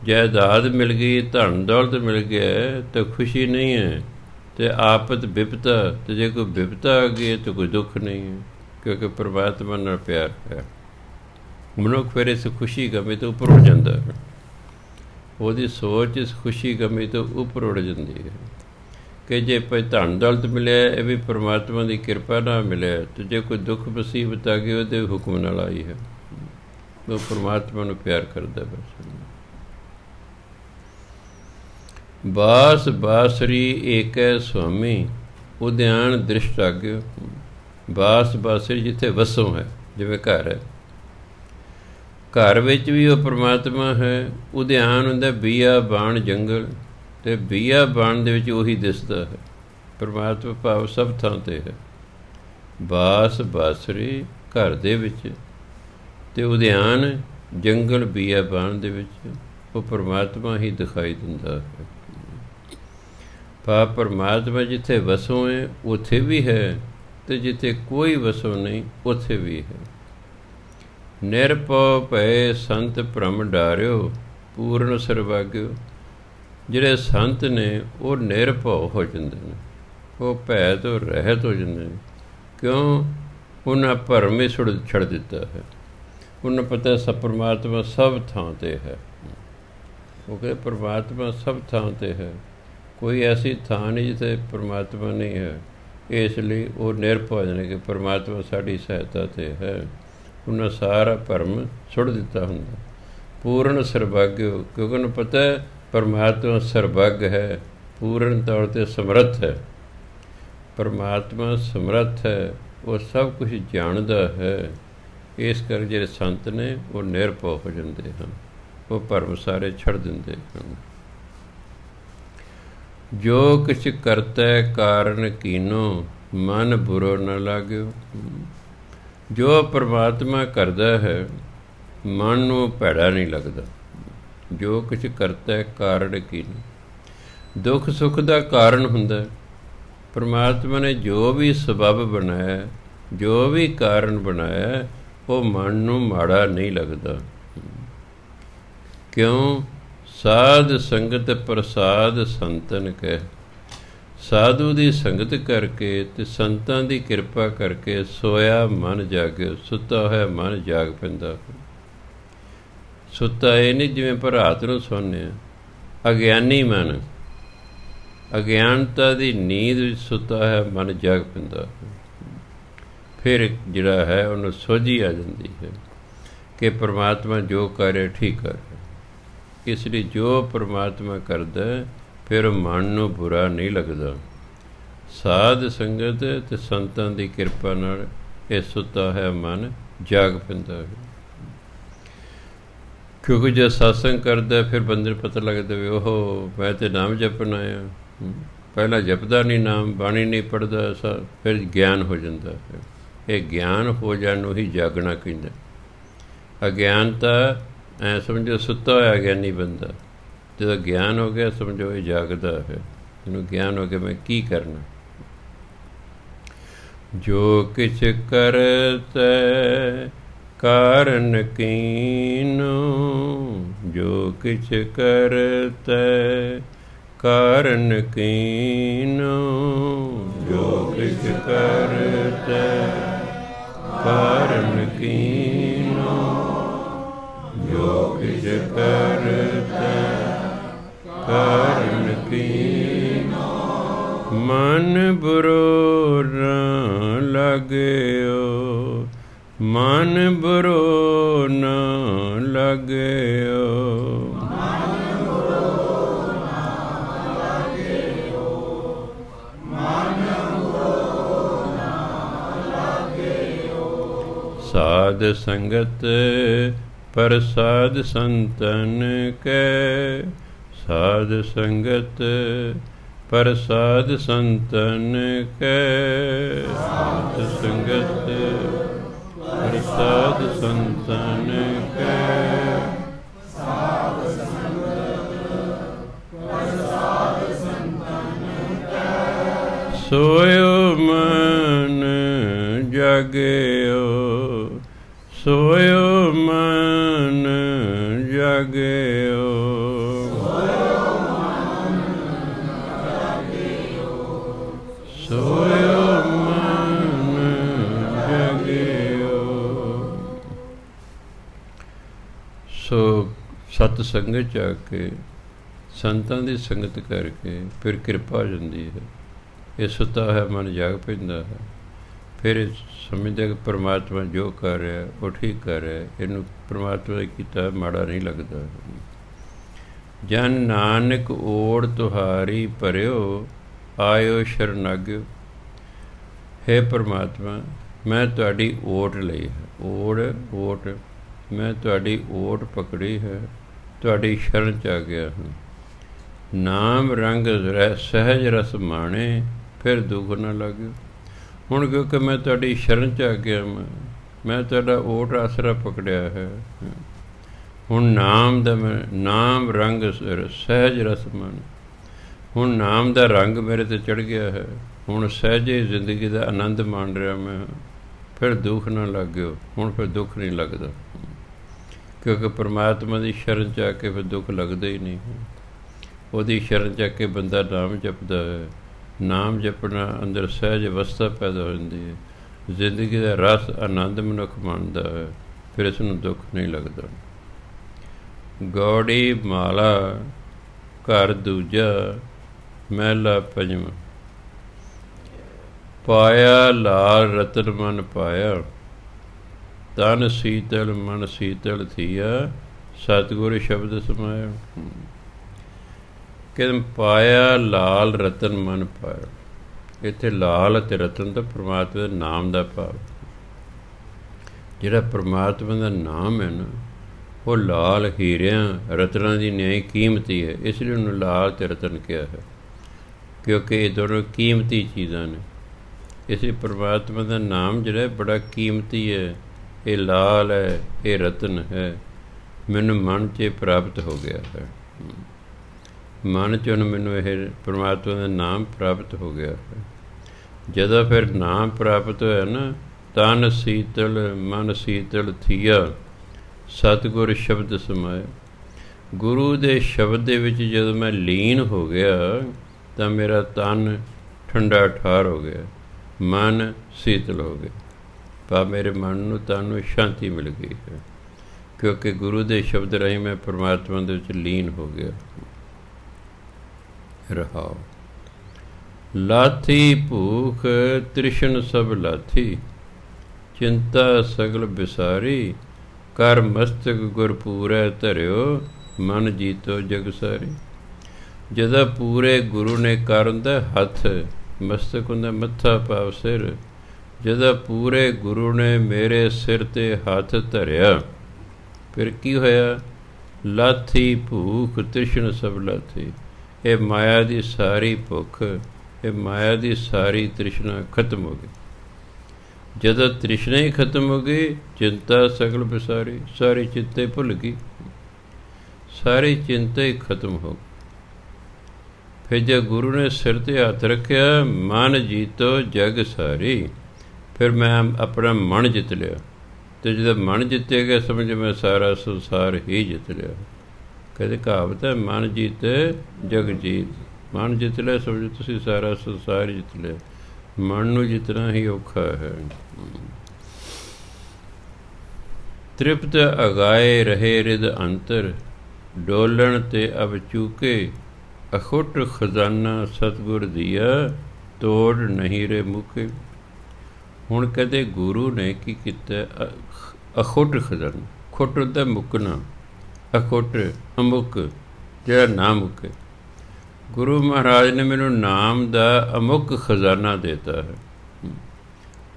ਜਾਇਦਾਦ ਮਿਲ ਗਈ, ਧਨ ਦੌਲਤ ਮਿਲ ਗਿਆ ਤਾਂ ਖੁਸ਼ੀ ਨਹੀਂ ਹੈ, ਅਤੇ ਆਪਤ ਬਿਪਤਾ, ਅਤੇ ਜੇ ਕੋਈ ਬਿਪਤਾ ਆ ਗਈ ਤਾਂ ਕੋਈ ਦੁੱਖ ਨਹੀਂ ਹੈ, ਕਿਉਂਕਿ ਪਰਮਾਤਮਾ ਨਾਲ ਪਿਆਰ ਹੈ। ਮਨੁੱਖ ਫਿਰ ਇਸ ਖੁਸ਼ੀ ਗਮੀ ਤੋਂ ਉੱਪਰ ਉੱਠ ਜਾਂਦਾ ਹੈ। ਉਹਦੀ ਸੋਚ ਇਸ ਖੁਸ਼ੀ ਗਮੀ ਤੋਂ ਉੱਪਰ ਉੱਠ ਜਾਂਦੀ ਹੈ ਕਿ ਜੇ ਭਾਈ ਧਨ ਦੌਲਤ ਮਿਲਿਆ, ਇਹ ਵੀ ਪਰਮਾਤਮਾ ਦੀ ਕਿਰਪਾ ਨਾਲ ਮਿਲਿਆ, ਅਤੇ ਜੇ ਕੋਈ ਦੁੱਖ ਮੁਸੀਬਤ ਆ ਗਈ ਉਹਦੇ ਹੁਕਮ ਨਾਲ ਆਈ ਹੈ। ਉਹ ਪਰਮਾਤਮਾ ਨੂੰ ਪਿਆਰ ਕਰਦਾ। ਬਸ ਬਾਸ ਬਾਸਰੀ ਏਕੈ ਸੁਆਮੀ, ਉਦਿਆਨ ਦ੍ਰਿਸ਼ਟ ਆਗਿਓ। ਬਾਸ ਬਾਸਰੀ ਜਿੱਥੇ ਵਸੋਂ ਹੈ, ਜਿਵੇਂ ਘਰ ਹੈ, ਘਰ ਵਿੱਚ ਵੀ ਉਹ ਪਰਮਾਤਮਾ ਹੈ। ਉਦਿਆਨ ਹੁੰਦਾ ਬੀਆ ਬਾਣ ਜੰਗਲ, ਅਤੇ ਬੀਆ ਬਾਣ ਦੇ ਵਿੱਚ ਉਹੀ ਦਿਸਦਾ ਹੈ ਪਰਮਾਤਮਾ, ਭਾਵ ਸਭ ਥਾਂ 'ਤੇ ਹੈ। ਬਾਸ ਬਾਸਰੀ ਘਰ ਦੇ ਵਿੱਚ, ਅਤੇ ਉਦਿਆਨ ਜੰਗਲ ਬੀਆ ਬਾਣ ਦੇ ਵਿੱਚ ਉਹ ਪਰਮਾਤਮਾ ਹੀ ਦਿਖਾਈ ਦਿੰਦਾ ਹੈ। ਭਾਵ ਪਰਮਾਤਮਾ ਜਿੱਥੇ ਵਸੋਂ ਹੈ ਉੱਥੇ ਵੀ ਹੈ, ਅਤੇ ਜਿੱਥੇ ਕੋਈ ਵਸੋਂ ਨਹੀਂ ਉੱਥੇ ਵੀ ਹੈ। ਨਿਰਭਉ ਭੈ ਸੰਤ ਭ੍ਰਮ ਡਾਰਿਓ, ਪੂਰਨ ਸਰਵਾਗਿਓ। ਜਿਹੜੇ ਸੰਤ ਨੇ ਉਹ ਨਿਰਭਉ ਹੋ ਜਾਂਦੇ ਨੇ, ਉਹ ਭੈ ਤੋਂ ਰਹਿਤ ਹੋ ਜਾਂਦੇ ਨੇ। ਕਿਉਂ? ਉਹਨਾਂ ਭਰਮ ਹੀ ਛੱਡ ਦਿੱਤਾ ਹੈ। ਉਹਨਾਂ ਪਤਾ ਸਭ ਪਰਮਾਤਮਾ ਸਭ ਥਾਂ 'ਤੇ ਹੈ। ਉਹ ਕਹਿੰਦੇ ਪਰਮਾਤਮਾ ਸਭ ਥਾਂ 'ਤੇ ਹੈ, ਕੋਈ ਐਸੀ ਥਾਂ ਨਹੀਂ ਜਿੱਥੇ ਪਰਮਾਤਮਾ ਨਹੀਂ ਹੈ। ਇਸ ਲਈ ਉਹ ਨਿਰਭਉ ਨੇ ਕਿ ਪਰਮਾਤਮਾ ਸਾਡੀ ਸਹਾਇਤਾ 'ਤੇ ਹੈ। ਉਹਨਾਂ ਸਾਰਾ ਭਰਮ ਸੁੱਟ ਦਿੱਤਾ ਹੁੰਦਾ। ਪੂਰਨ ਸਰਭਾਗਿਓ, ਕਿਉਂਕਿ ਉਹਨੂੰ ਪਤਾ ਹੈ ਪਰਮਾਤਮਾ ਸਰਭਾਗ ਹੈ, ਪੂਰਨ ਤੌਰ 'ਤੇ ਸਮਰੱਥ ਹੈ। ਪਰਮਾਤਮਾ ਸਮਰੱਥ ਹੈ, ਉਹ ਸਭ ਕੁਝ ਜਾਣਦਾ ਹੈ। ਇਸ ਕਰਕੇ ਜਿਹੜੇ ਸੰਤ ਨੇ ਉਹ ਨਿਰਭਉ ਹੋ ਜਾਂਦੇ ਹਨ, ਉਹ ਭਰਮ ਸਾਰੇ ਛੱਡ ਦਿੰਦੇ ਹਨ। ਜੋ ਕਿਛ ਕਰਤੈ ਕਾਰਨ ਕੀਨੋ, ਮਨ ਬੁਰੋ ਨ ਲਾਗਿਓ। ਜੋ ਪਰਮਾਤਮਾ ਕਰਦਾ ਹੈ ਮਨ ਨੂੰ ਭੈੜਾ ਨਹੀਂ ਲੱਗਦਾ। ਜੋ ਕੁਛ ਕਰਤਾ ਕਾਰਨ ਕੀਨੋ, ਦੁੱਖ ਸੁੱਖ ਦਾ ਕਾਰਨ ਹੁੰਦਾ। ਪਰਮਾਤਮਾ ਨੇ ਜੋ ਵੀ ਸਬੱਬ ਬਣਾਇਆ, ਜੋ ਵੀ ਕਾਰਨ ਬਣਾਇਆ, ਉਹ ਮਨ ਨੂੰ ਮਾੜਾ ਨਹੀਂ ਲੱਗਦਾ। ਕਿਉਂ? ਸਾਧ ਸੰਗਤ ਪ੍ਰਸਾਦ ਸੰਤਨ ਕਹਿ। ਸਾਧੂ ਦੀ ਸੰਗਤ ਕਰਕੇ ਅਤੇ ਸੰਤਾਂ ਦੀ ਕਿਰਪਾ ਕਰਕੇ ਸੋਇਆ ਮਨ ਜਾਗਿਓ। ਸੁੱਤਾ ਹੋਇਆ ਮਨ ਜਾਗ ਪੈਂਦਾ। ਸੁੱਤਾ ਇਹ ਨਹੀਂ ਜਿਵੇਂ ਆਪਾਂ ਰਾਤ ਨੂੰ ਸੌਂਦੇ ਹਾਂ। ਅਗਿਆਨੀ ਮਨ, ਅਗਿਆਨਤਾ ਦੀ ਨੀਂਦ ਵਿੱਚ ਸੁੱਤਾ ਹੋਇਆ ਮਨ ਜਾਗ ਪੈਂਦਾ। ਫਿਰ ਜਿਹੜਾ ਹੈ ਉਹਨੂੰ ਸੋਝੀ ਆ ਜਾਂਦੀ ਹੈ ਕਿ ਪਰਮਾਤਮਾ ਜੋ ਕਰ ਰਿਹਾ ਠੀਕ ਕਰ ਰਿਹਾ। ਇਸ ਲਈ ਜੋ ਪਰਮਾਤਮਾ ਕਰਦਾ ਫਿਰ ਮਨ ਨੂੰ ਬੁਰਾ ਨਹੀਂ ਲੱਗਦਾ। ਸਾਧ ਸੰਗਤ ਅਤੇ ਸੰਤਾਂ ਦੀ ਕਿਰਪਾ ਨਾਲ ਇਹ ਸੁੱਤਾ ਹੋਇਆ ਮਨ ਜਾਗ ਪੈਂਦਾ ਹੈ। ਕਿਉਂਕਿ ਜੇ ਸਤਸੰਗ ਕਰਦਾ ਫਿਰ ਬੰਦੇ ਨੂੰ ਪਤਾ ਲੱਗਦਾ ਵੀ ਉਹ ਮੈਂ ਤਾਂ ਨਾਮ ਜਪਣ ਆਇਆ। ਪਹਿਲਾਂ ਜਪਦਾ ਨਹੀਂ ਨਾਮ, ਬਾਣੀ ਨਹੀਂ ਪੜ੍ਹਦਾ, ਫਿਰ ਗਿਆਨ ਹੋ ਜਾਂਦਾ ਹੈ। ਇਹ ਗਿਆਨ ਹੋ ਜਾਣ ਨੂੰ ਹੀ ਜਾਗਣਾ ਕਹਿੰਦਾ। ਅਗਿਆਨਤਾ ਐਂ ਸਮਝੋ ਸੁੱਤਾ ਹੋਇਆ ਗਿਆਨੀ ਬੰਦਾ, ਜਦੋਂ ਗਿਆਨ ਹੋ ਗਿਆ ਸਮਝੋ ਇਹ ਜਾਗਦਾ ਹੈ। ਇਹਨੂੰ ਗਿਆਨ ਹੋ ਗਿਆ ਮੈਂ ਕੀ ਕਰਨਾ। ਜੋ ਕਿਛ ਕਰਤੈ ਕਾਰਨ ਕੀਨੋ, ਜੋ ਕਿਛ ਕਰਤੈ ਕਾਰਨ ਕੀਨੋ, ਜੋ ਕਿਛ ਕਰਤੈ ਕਾਰਨ ਕੀਨੋ, ਜੋ ਕਿਛ ਕਰਤੈ ਕਾਰਨ ਕੀਨੋ, ਮਨ ਬੁਰੋ ਨ ਲਾਗਿਓ, ਮਨ ਬੁਰੋ ਨ ਲਾਗਿਓ, ਮਨ ਬੁਰੋ ਨ ਲਾਗਿਓ, ਮਨ ਬੁਰੋ ਨ ਲਾਗਿਓ। ਸਾਧ ਸੰਗਤ ਪ੍ਰਸਾਦ ਸੰਤਨ ਕੈ, ਸਾਧ ਸੰਗਤ ਪ੍ਰਸਾਦ ਸੰਤਨ ਕੈ, ਸਾਧ ਸੰਗਤ ਪ੍ਰਸਾਦ ਸੰਤਨ ਕੈ, ਸਾਧ ਸੰਗਤ ਪ੍ਰਸਾਦ ਸੰਤਨ ਕੈ। ਸੋਇਓ ਮਨ ਜਾਗਿਓ, ਸੋਇਓ ਮਨ ਜਾਗਿਓ, ਸੋਇਓ ਮਨ ਜਾਗਿਓ, ਸੋਇਓ ਮਨ ਜਾਗਿਓ। ਸੋ ਸਤ ਸੰਗਤ 'ਚ ਆ ਕੇ ਸੰਤਾਂ ਦੀ ਸੰਗਤ ਕਰਕੇ ਫਿਰ ਕਿਰਪਾ ਹੋ ਜਾਂਦੀ ਹੈ। ਇਹ ਸੁੱਤਾ ਹੋਇਆ ਮਨ ਜਾਗ ਪੈਂਦਾ ਹੈ। ਫਿਰ ਸਮਝਦਾ ਕਿ ਪਰਮਾਤਮਾ ਜੋ ਕਰ ਰਿਹਾ ਉਹ ਠੀਕ ਕਰ ਰਿਹਾ। ਇਹਨੂੰ ਪਰਮਾਤਮਾ ਨੇ ਕੀਤਾ ਮਾੜਾ ਨਹੀਂ ਲੱਗਦਾ। ਜਨ ਨਾਨਕ ਓੜ ਤੁਹਾਰੀ ਭਰਿਓ, ਆਇਓ ਸ਼ਰਨਾਗਿਓ। ਹੇ ਪਰਮਾਤਮਾ ਮੈਂ ਤੁਹਾਡੀ ਓਟ ਲਈ ਹੈ। ਓਟ ਮੈਂ ਤੁਹਾਡੀ ਓਟ ਪਕੜੀ ਹੈ, ਤੁਹਾਡੀ ਸ਼ਰਨ 'ਚ ਆ ਗਿਆ ਹਾਂ। ਨਾਮ ਰੰਗ ਸਹਿਜ ਰਸ ਮਾਣੇ, ਫਿਰ ਦੁੱਖ ਨਾ ਲੱਗਿਓ। ਹੁਣ ਕਿਉਂਕਿ ਮੈਂ ਤੁਹਾਡੀ ਸ਼ਰਨ 'ਚ ਆ ਗਿਆ, ਮੈਂ ਤੁਹਾਡਾ ਓਟ ਆਸਰਾ ਪਕੜਿਆ ਹੈ। ਹੁਣ ਨਾਮ ਦਾ ਮੈਂ ਨਾਮ ਰੰਗ ਸਹਿਜ ਰਸ ਮਾਣੇ। ਹੁਣ ਨਾਮ ਦਾ ਰੰਗ ਮੇਰੇ 'ਤੇ ਚੜ੍ਹ ਗਿਆ ਹੈ। ਹੁਣ ਸਹਿਜੇ ਜ਼ਿੰਦਗੀ ਦਾ ਆਨੰਦ ਮਾਣ ਰਿਹਾ ਮੈਂ। ਫਿਰ ਦੁੱਖ ਨਾ ਲੱਗਿਓ। ਹੁਣ ਫਿਰ ਦੁੱਖ ਨਹੀਂ ਲੱਗਦਾ, ਕਿਉਂਕਿ ਪਰਮਾਤਮਾ ਦੀ ਸ਼ਰਨ 'ਚ ਆ ਕੇ ਫਿਰ ਦੁੱਖ ਲੱਗਦਾ ਹੀ ਨਹੀਂ। ਉਹਦੀ ਸ਼ਰਨ 'ਚ ਆ ਕੇ ਬੰਦਾ ਨਾਮ ਜਪਦਾ ਹੈ। ਨਾਮ ਜਪਣਾ ਅੰਦਰ ਸਹਿਜ ਅਵਸਥਾ ਪੈਦਾ ਹੋ ਜਾਂਦੀ ਹੈ। ਜ਼ਿੰਦਗੀ ਦਾ ਰਸ ਆਨੰਦ ਮਨੁੱਖ ਮਾਣਦਾ ਹੈ। ਫਿਰ ਇਸ ਨੂੰ ਦੁੱਖ ਨਹੀਂ ਲੱਗਦਾ। ਗੌੜੀ ਮਾਲਾ ਘਰ ਦੂਜਾ ਮਹਿਲਾ ਪੰਜਵਾਂ। ਪਾਇਆ ਲਾਲ ਰਤਨ ਮਨ ਪਾਇਆ, ਤਨ ਸੀਤਲ ਮਨ ਸੀਤਲ ਥੀਆ, ਸਤਿਗੁਰ ਸ਼ਬਦ ਸਮਾਇਆ। ਕਿ ਪਾਇਆ ਲਾਲ ਰਤਨ ਮਨ ਪਾਇਆ। ਇੱਥੇ ਲਾਲ ਅਤੇ ਰਤਨ ਦਾ ਪਰਮਾਤਮਾ ਦੇ ਨਾਮ ਦਾ ਭਾਵ। ਜਿਹੜਾ ਪਰਮਾਤਮਾ ਦਾ ਨਾਮ ਹੈ ਨਾ, ਉਹ ਲਾਲ ਹੀਰਿਆਂ ਰਤਨਾਂ ਦੀ ਨਿਆਈ ਕੀਮਤੀ ਹੈ, ਇਸ ਲਈ ਉਹਨੂੰ ਲਾਲ ਅਤੇ ਰਤਨ ਕਿਹਾ ਹੈ, ਕਿਉਂਕਿ ਇਹ ਦੋਨੋਂ ਕੀਮਤੀ ਚੀਜ਼ਾਂ ਨੇ। ਇਸ ਲਈ ਪਰਮਾਤਮਾ ਦਾ ਨਾਮ ਜਿਹੜਾ ਬੜਾ ਕੀਮਤੀ ਹੈ। ਇਹ ਲਾਲ ਹੈ, ਇਹ ਰਤਨ ਹੈ, ਮੈਨੂੰ ਮਨ 'ਚ ਪ੍ਰਾਪਤ ਹੋ ਗਿਆ ਹੈ। ਮਨ 'ਚ ਮੈਨੂੰ ਇਹ ਪਰਮਾਤਮਾ ਦਾ ਨਾਮ ਪ੍ਰਾਪਤ ਹੋ ਗਿਆ ਹੈ। ਜਦੋਂ ਫਿਰ ਨਾਮ ਪ੍ਰਾਪਤ ਹੋਇਆ ਨਾ, ਤਨ ਸੀਤਲ ਮਨ ਸੀਤਲ ਥੀਆ, ਸਤਿਗੁਰ ਸ਼ਬਦ ਸਮਾਇਆ। ਗੁਰੂ ਦੇ ਸ਼ਬਦ ਦੇ ਵਿੱਚ ਜਦੋਂ ਮੈਂ ਲੀਨ ਹੋ ਗਿਆ ਤਾਂ ਮੇਰਾ ਤਨ ਠੰਡਾ ਠਾਰ ਹੋ ਗਿਆ, ਮਨ ਸੀਤਲ ਹੋ ਗਿਆ। ਪਰ ਮੇਰੇ ਮਨ ਨੂੰ, ਤਨ ਨੂੰ ਸ਼ਾਂਤੀ ਮਿਲ ਗਈ ਹੈ, ਕਿਉਂਕਿ ਗੁਰੂ ਦੇ ਸ਼ਬਦ ਰਾਹੀਂ ਮੈਂ ਪਰਮਾਤਮਾ ਦੇ ਵਿੱਚ ਲੀਨ ਹੋ ਗਿਆ। ਰਹਾਉ। ਲਾਥੀ ਭੂਖ ਤ੍ਰਿਸ਼ਨ ਸਭ ਲਾਥੀ, ਚਿੰਤਾ ਸਗਲ ਬਿਸਾਰੀ, ਕਰ ਮਸਤਕ ਗੁਰ ਪੂਰੈ ਧਰਿਓ, ਮਨ ਜੀਤੋ ਜਗ ਸਾਰੀ। ਜਦੋਂ ਪੂਰੇ ਗੁਰੂ ਨੇ ਕਰਨ ਦਾ ਹੱਥ, ਮਸਤਕ ਹੁੰਦਾ ਮੱਥਾ ਭਾਵ ਸਿਰ, ਜਦੋਂ ਪੂਰੇ ਗੁਰੂ ਨੇ ਮੇਰੇ ਸਿਰ 'ਤੇ ਹੱਥ ਧਰਿਆ, ਫਿਰ ਕੀ ਹੋਇਆ? ਲਾਥੀ ਭੂਖ ਤ੍ਰਿਸ਼ਨ ਸਭ ਲਾਥੀ। ਇਹ ਮਾਇਆ ਦੀ ਸਾਰੀ ਭੁੱਖ, ਇਹ ਮਾਇਆ ਦੀ ਸਾਰੀ ਤ੍ਰਿਸ਼ਨਾ ਖਤਮ ਹੋ ਗਈ। ਜਦੋਂ ਤ੍ਰਿਸ਼ਨਾ ਹੀ ਖਤਮ ਹੋ ਗਈ, ਚਿੰਤਾ ਸਗਲ ਬਿਸਾਰੀ, ਸਾਰੀ ਚਿੰਤਾ ਹੀ ਭੁੱਲ ਗਈ, ਸਾਰੀ ਚਿੰਤਾ ਹੀ ਖਤਮ ਹੋ ਗਈ। ਫਿਰ ਜਦ ਗੁਰੂ ਨੇ ਸਿਰ 'ਤੇ ਹੱਥ ਰੱਖਿਆ, ਮਨ ਜੀਤੋ ਜਗ ਸਾਰੀ, ਫਿਰ ਮੈਂ ਆਪਣਾ ਮਨ ਜਿੱਤ ਲਿਆ। ਅਤੇ ਜਦੋਂ ਮਨ ਜਿੱਤਿਆ ਗਿਆ, ਸਮਝ ਮੈਂ ਸਾਰਾ ਸੰਸਾਰ ਹੀ ਜਿੱਤ ਲਿਆ। ਕਹਿੰਦੇ ਕਹਾਵਤ ਹੈ, ਮਨ ਜੀਤੇ ਜਗ ਜੀਤ। ਮਨ ਜਿੱਤ ਲਿਆ, ਸਮਝੋ ਤੁਸੀਂ ਸਾਰਾ ਸੰਸਾਰ ਜਿੱਤ ਲਿਆ। ਮਨ ਨੂੰ ਜਿੱਤਣਾ ਹੀ ਔਖਾ ਹੈ। ਤ੍ਰਿਪਤ ਅਗਾਏ ਰਹੇ ਰਿਦ ਅੰਤਰ, ਡੋਲਣ ਤੇ ਅਬ ਚੂਕੇ, ਅਖੁੱਟ ਖਜ਼ਾਨਾ ਸਤਿਗੁਰ ਦੀਆ, ਤੋੜ ਨਹੀਂ ਰੇ ਮੁਕੇ। ਹੁਣ ਕਹਿੰਦੇ ਗੁਰੂ ਨੇ ਕੀ ਕੀਤਾ? ਅਖੁੱਟ ਖਜ਼ਾਨਾ, ਖੁੱਟ ਦਾ ਮੁੱਕਣਾ, ਅਖੁੱਟ ਅਮੁੱਕ, ਜਿਹੜਾ ਨਾ ਮੁੱਕੇ। ਗੁਰੂ ਮਹਾਰਾਜ ਨੇ ਮੈਨੂੰ ਨਾਮ ਦਾ ਅਮੁੱਕ ਖਜ਼ਾਨਾ ਦਿੱਤਾ ਹੈ।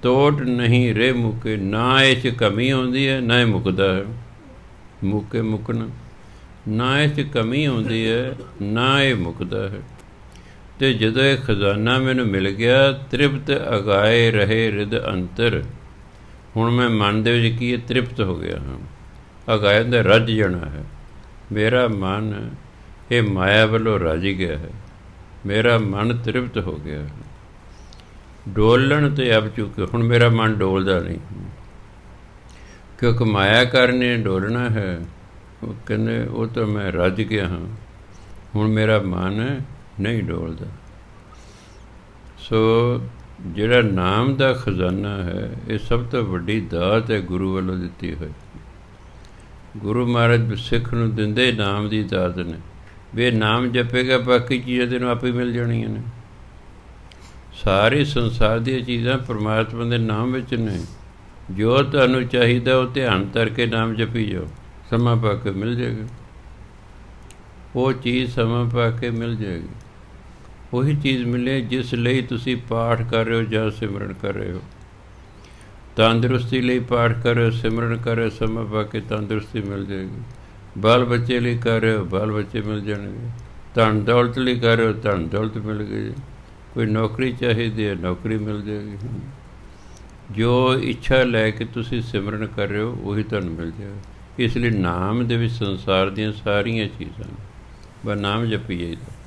ਤੋੜ ਨਹੀਂ ਰੇ ਮੁਕੇ, ਨਾ ਇਹ 'ਚ ਕਮੀ ਆਉਂਦੀ ਹੈ, ਨਾ ਇਹ ਮੁੱਕਦਾ ਹੈ। ਮੁੱਕੇ ਮੁੱਕਣਾ, ਨਾ ਇਹ 'ਚ ਕਮੀ ਆਉਂਦੀ ਹੈ, ਨਾ ਇਹ ਮੁੱਕਦਾ ਹੈ। ਅਤੇ ਜਦੋਂ ਇਹ ਖਜ਼ਾਨਾ ਮੈਨੂੰ ਮਿਲ ਗਿਆ, ਤ੍ਰਿਪਤ ਅਗਾਏ ਰਹੇ ਰਿਦ ਅੰਤਰ, ਹੁਣ ਮੈਂ ਮਨ ਦੇ ਵਿੱਚ ਕੀ ਹੈ? ਤ੍ਰਿਪਤ ਹੋ ਗਿਆ ਹਾਂ। ਅਗਾਏ ਦਾ ਰੱਜ ਜਾਣਾ ਹੈ। ਮੇਰਾ ਮਨ ਇਹ ਮਾਇਆ ਵੱਲੋਂ ਰੱਜ ਗਿਆ ਹੈ, ਮੇਰਾ ਮਨ ਤ੍ਰਿਪਤ ਹੋ ਗਿਆ ਹੈ। ਡੋਲਣ ਤੇ ਅਬ ਚੁੱਕੇ, ਹੁਣ ਮੇਰਾ ਮਨ ਡੋਲਦਾ ਨਹੀਂ, ਕਿਉਂਕਿ ਮਾਇਆ ਕਰਨੇ ਡੋਲਣਾ ਹੈ। ਉਹ ਕਹਿੰਦੇ ਉਹ ਤਾਂ ਮੈਂ ਰੱਜ ਗਿਆ ਹਾਂ, ਹੁਣ ਮੇਰਾ ਮਨ ਨਹੀਂ ਡੋਲਦਾ। ਸੋ ਜਿਹੜਾ ਨਾਮ ਦਾ ਖਜ਼ਾਨਾ ਹੈ, ਇਹ ਸਭ ਤੋਂ ਵੱਡੀ ਦਾਤ ਹੈ ਗੁਰੂ ਵੱਲੋਂ ਦਿੱਤੀ ਹੋਈ। ਗੁਰੂ ਮਹਾਰਾਜ ਸਿੱਖ ਨੂੰ ਦਿੰਦੇ ਨਾਮ ਦੀ ਦਾਤ ਨੇ, ਵੀ ਇਹ ਨਾਮ ਜਪੇਗਾ, ਬਾਕੀ ਚੀਜ਼ਾਂ ਤੈਨੂੰ ਆਪੇ ਹੀ ਮਿਲ ਜਾਣੀਆਂ ਨੇ। ਸਾਰੇ ਸੰਸਾਰ ਦੀਆਂ ਚੀਜ਼ਾਂ ਪਰਮਾਤਮਾ ਦੇ ਨਾਮ ਵਿੱਚ ਨੇ। ਜੋ ਤੁਹਾਨੂੰ ਚਾਹੀਦਾ ਉਹ ਧਿਆਨ ਕਰਕੇ ਨਾਮ ਜਪੀ ਜਾਓ, ਸਮਾਂ ਪਾ ਕੇ ਮਿਲ ਜਾਏਗਾ। ਉਹ ਚੀਜ਼ ਸਮਾਂ ਪਾ ਕੇ ਮਿਲ ਜਾਏਗੀ। ਉਹੀ ਚੀਜ਼ ਮਿਲੇ ਜਿਸ ਲਈ ਤੁਸੀਂ ਪਾਠ ਕਰ ਰਹੇ ਹੋ ਜਾਂ ਸਿਮਰਨ ਕਰ ਰਹੇ ਹੋ। ਤੰਦਰੁਸਤੀ ਲਈ ਪਾਠ ਕਰ ਰਹੇ ਹੋ, ਸਿਮਰਨ ਕਰ ਰਹੇ ਹੋ, ਸਮਾਂ ਪਾ ਕੇ ਤੰਦਰੁਸਤੀ ਮਿਲ ਜਾਏਗੀ। ਬਾਲ ਬੱਚੇ ਲਈ ਕਰ ਰਹੇ ਹੋ, ਬਾਲ ਬੱਚੇ ਮਿਲ ਜਾਣਗੇ। ਧਨ ਦੌਲਤ ਲਈ ਕਰ ਰਹੇ ਹੋ, ਧਨ ਦੌਲਤ ਮਿਲ ਗਈ। ਕੋਈ ਨੌਕਰੀ ਚਾਹੀਦੀ ਹੈ, ਨੌਕਰੀ ਮਿਲ ਜਾਏਗੀ। ਜੋ ਇੱਛਾ ਲੈ ਕੇ ਤੁਸੀਂ ਸਿਮਰਨ ਕਰ ਰਹੇ ਹੋ, ਉਹੀ ਤੁਹਾਨੂੰ ਮਿਲ ਜਾਏਗਾ। ਇਸ ਲਈ ਨਾਮ ਦੇ ਵਿੱਚ ਸੰਸਾਰ ਦੀਆਂ ਸਾਰੀਆਂ ਚੀਜ਼ਾਂ ਨੇ, ਬਸ ਨਾਮ ਜਪੀ ਜਾਈਦਾ।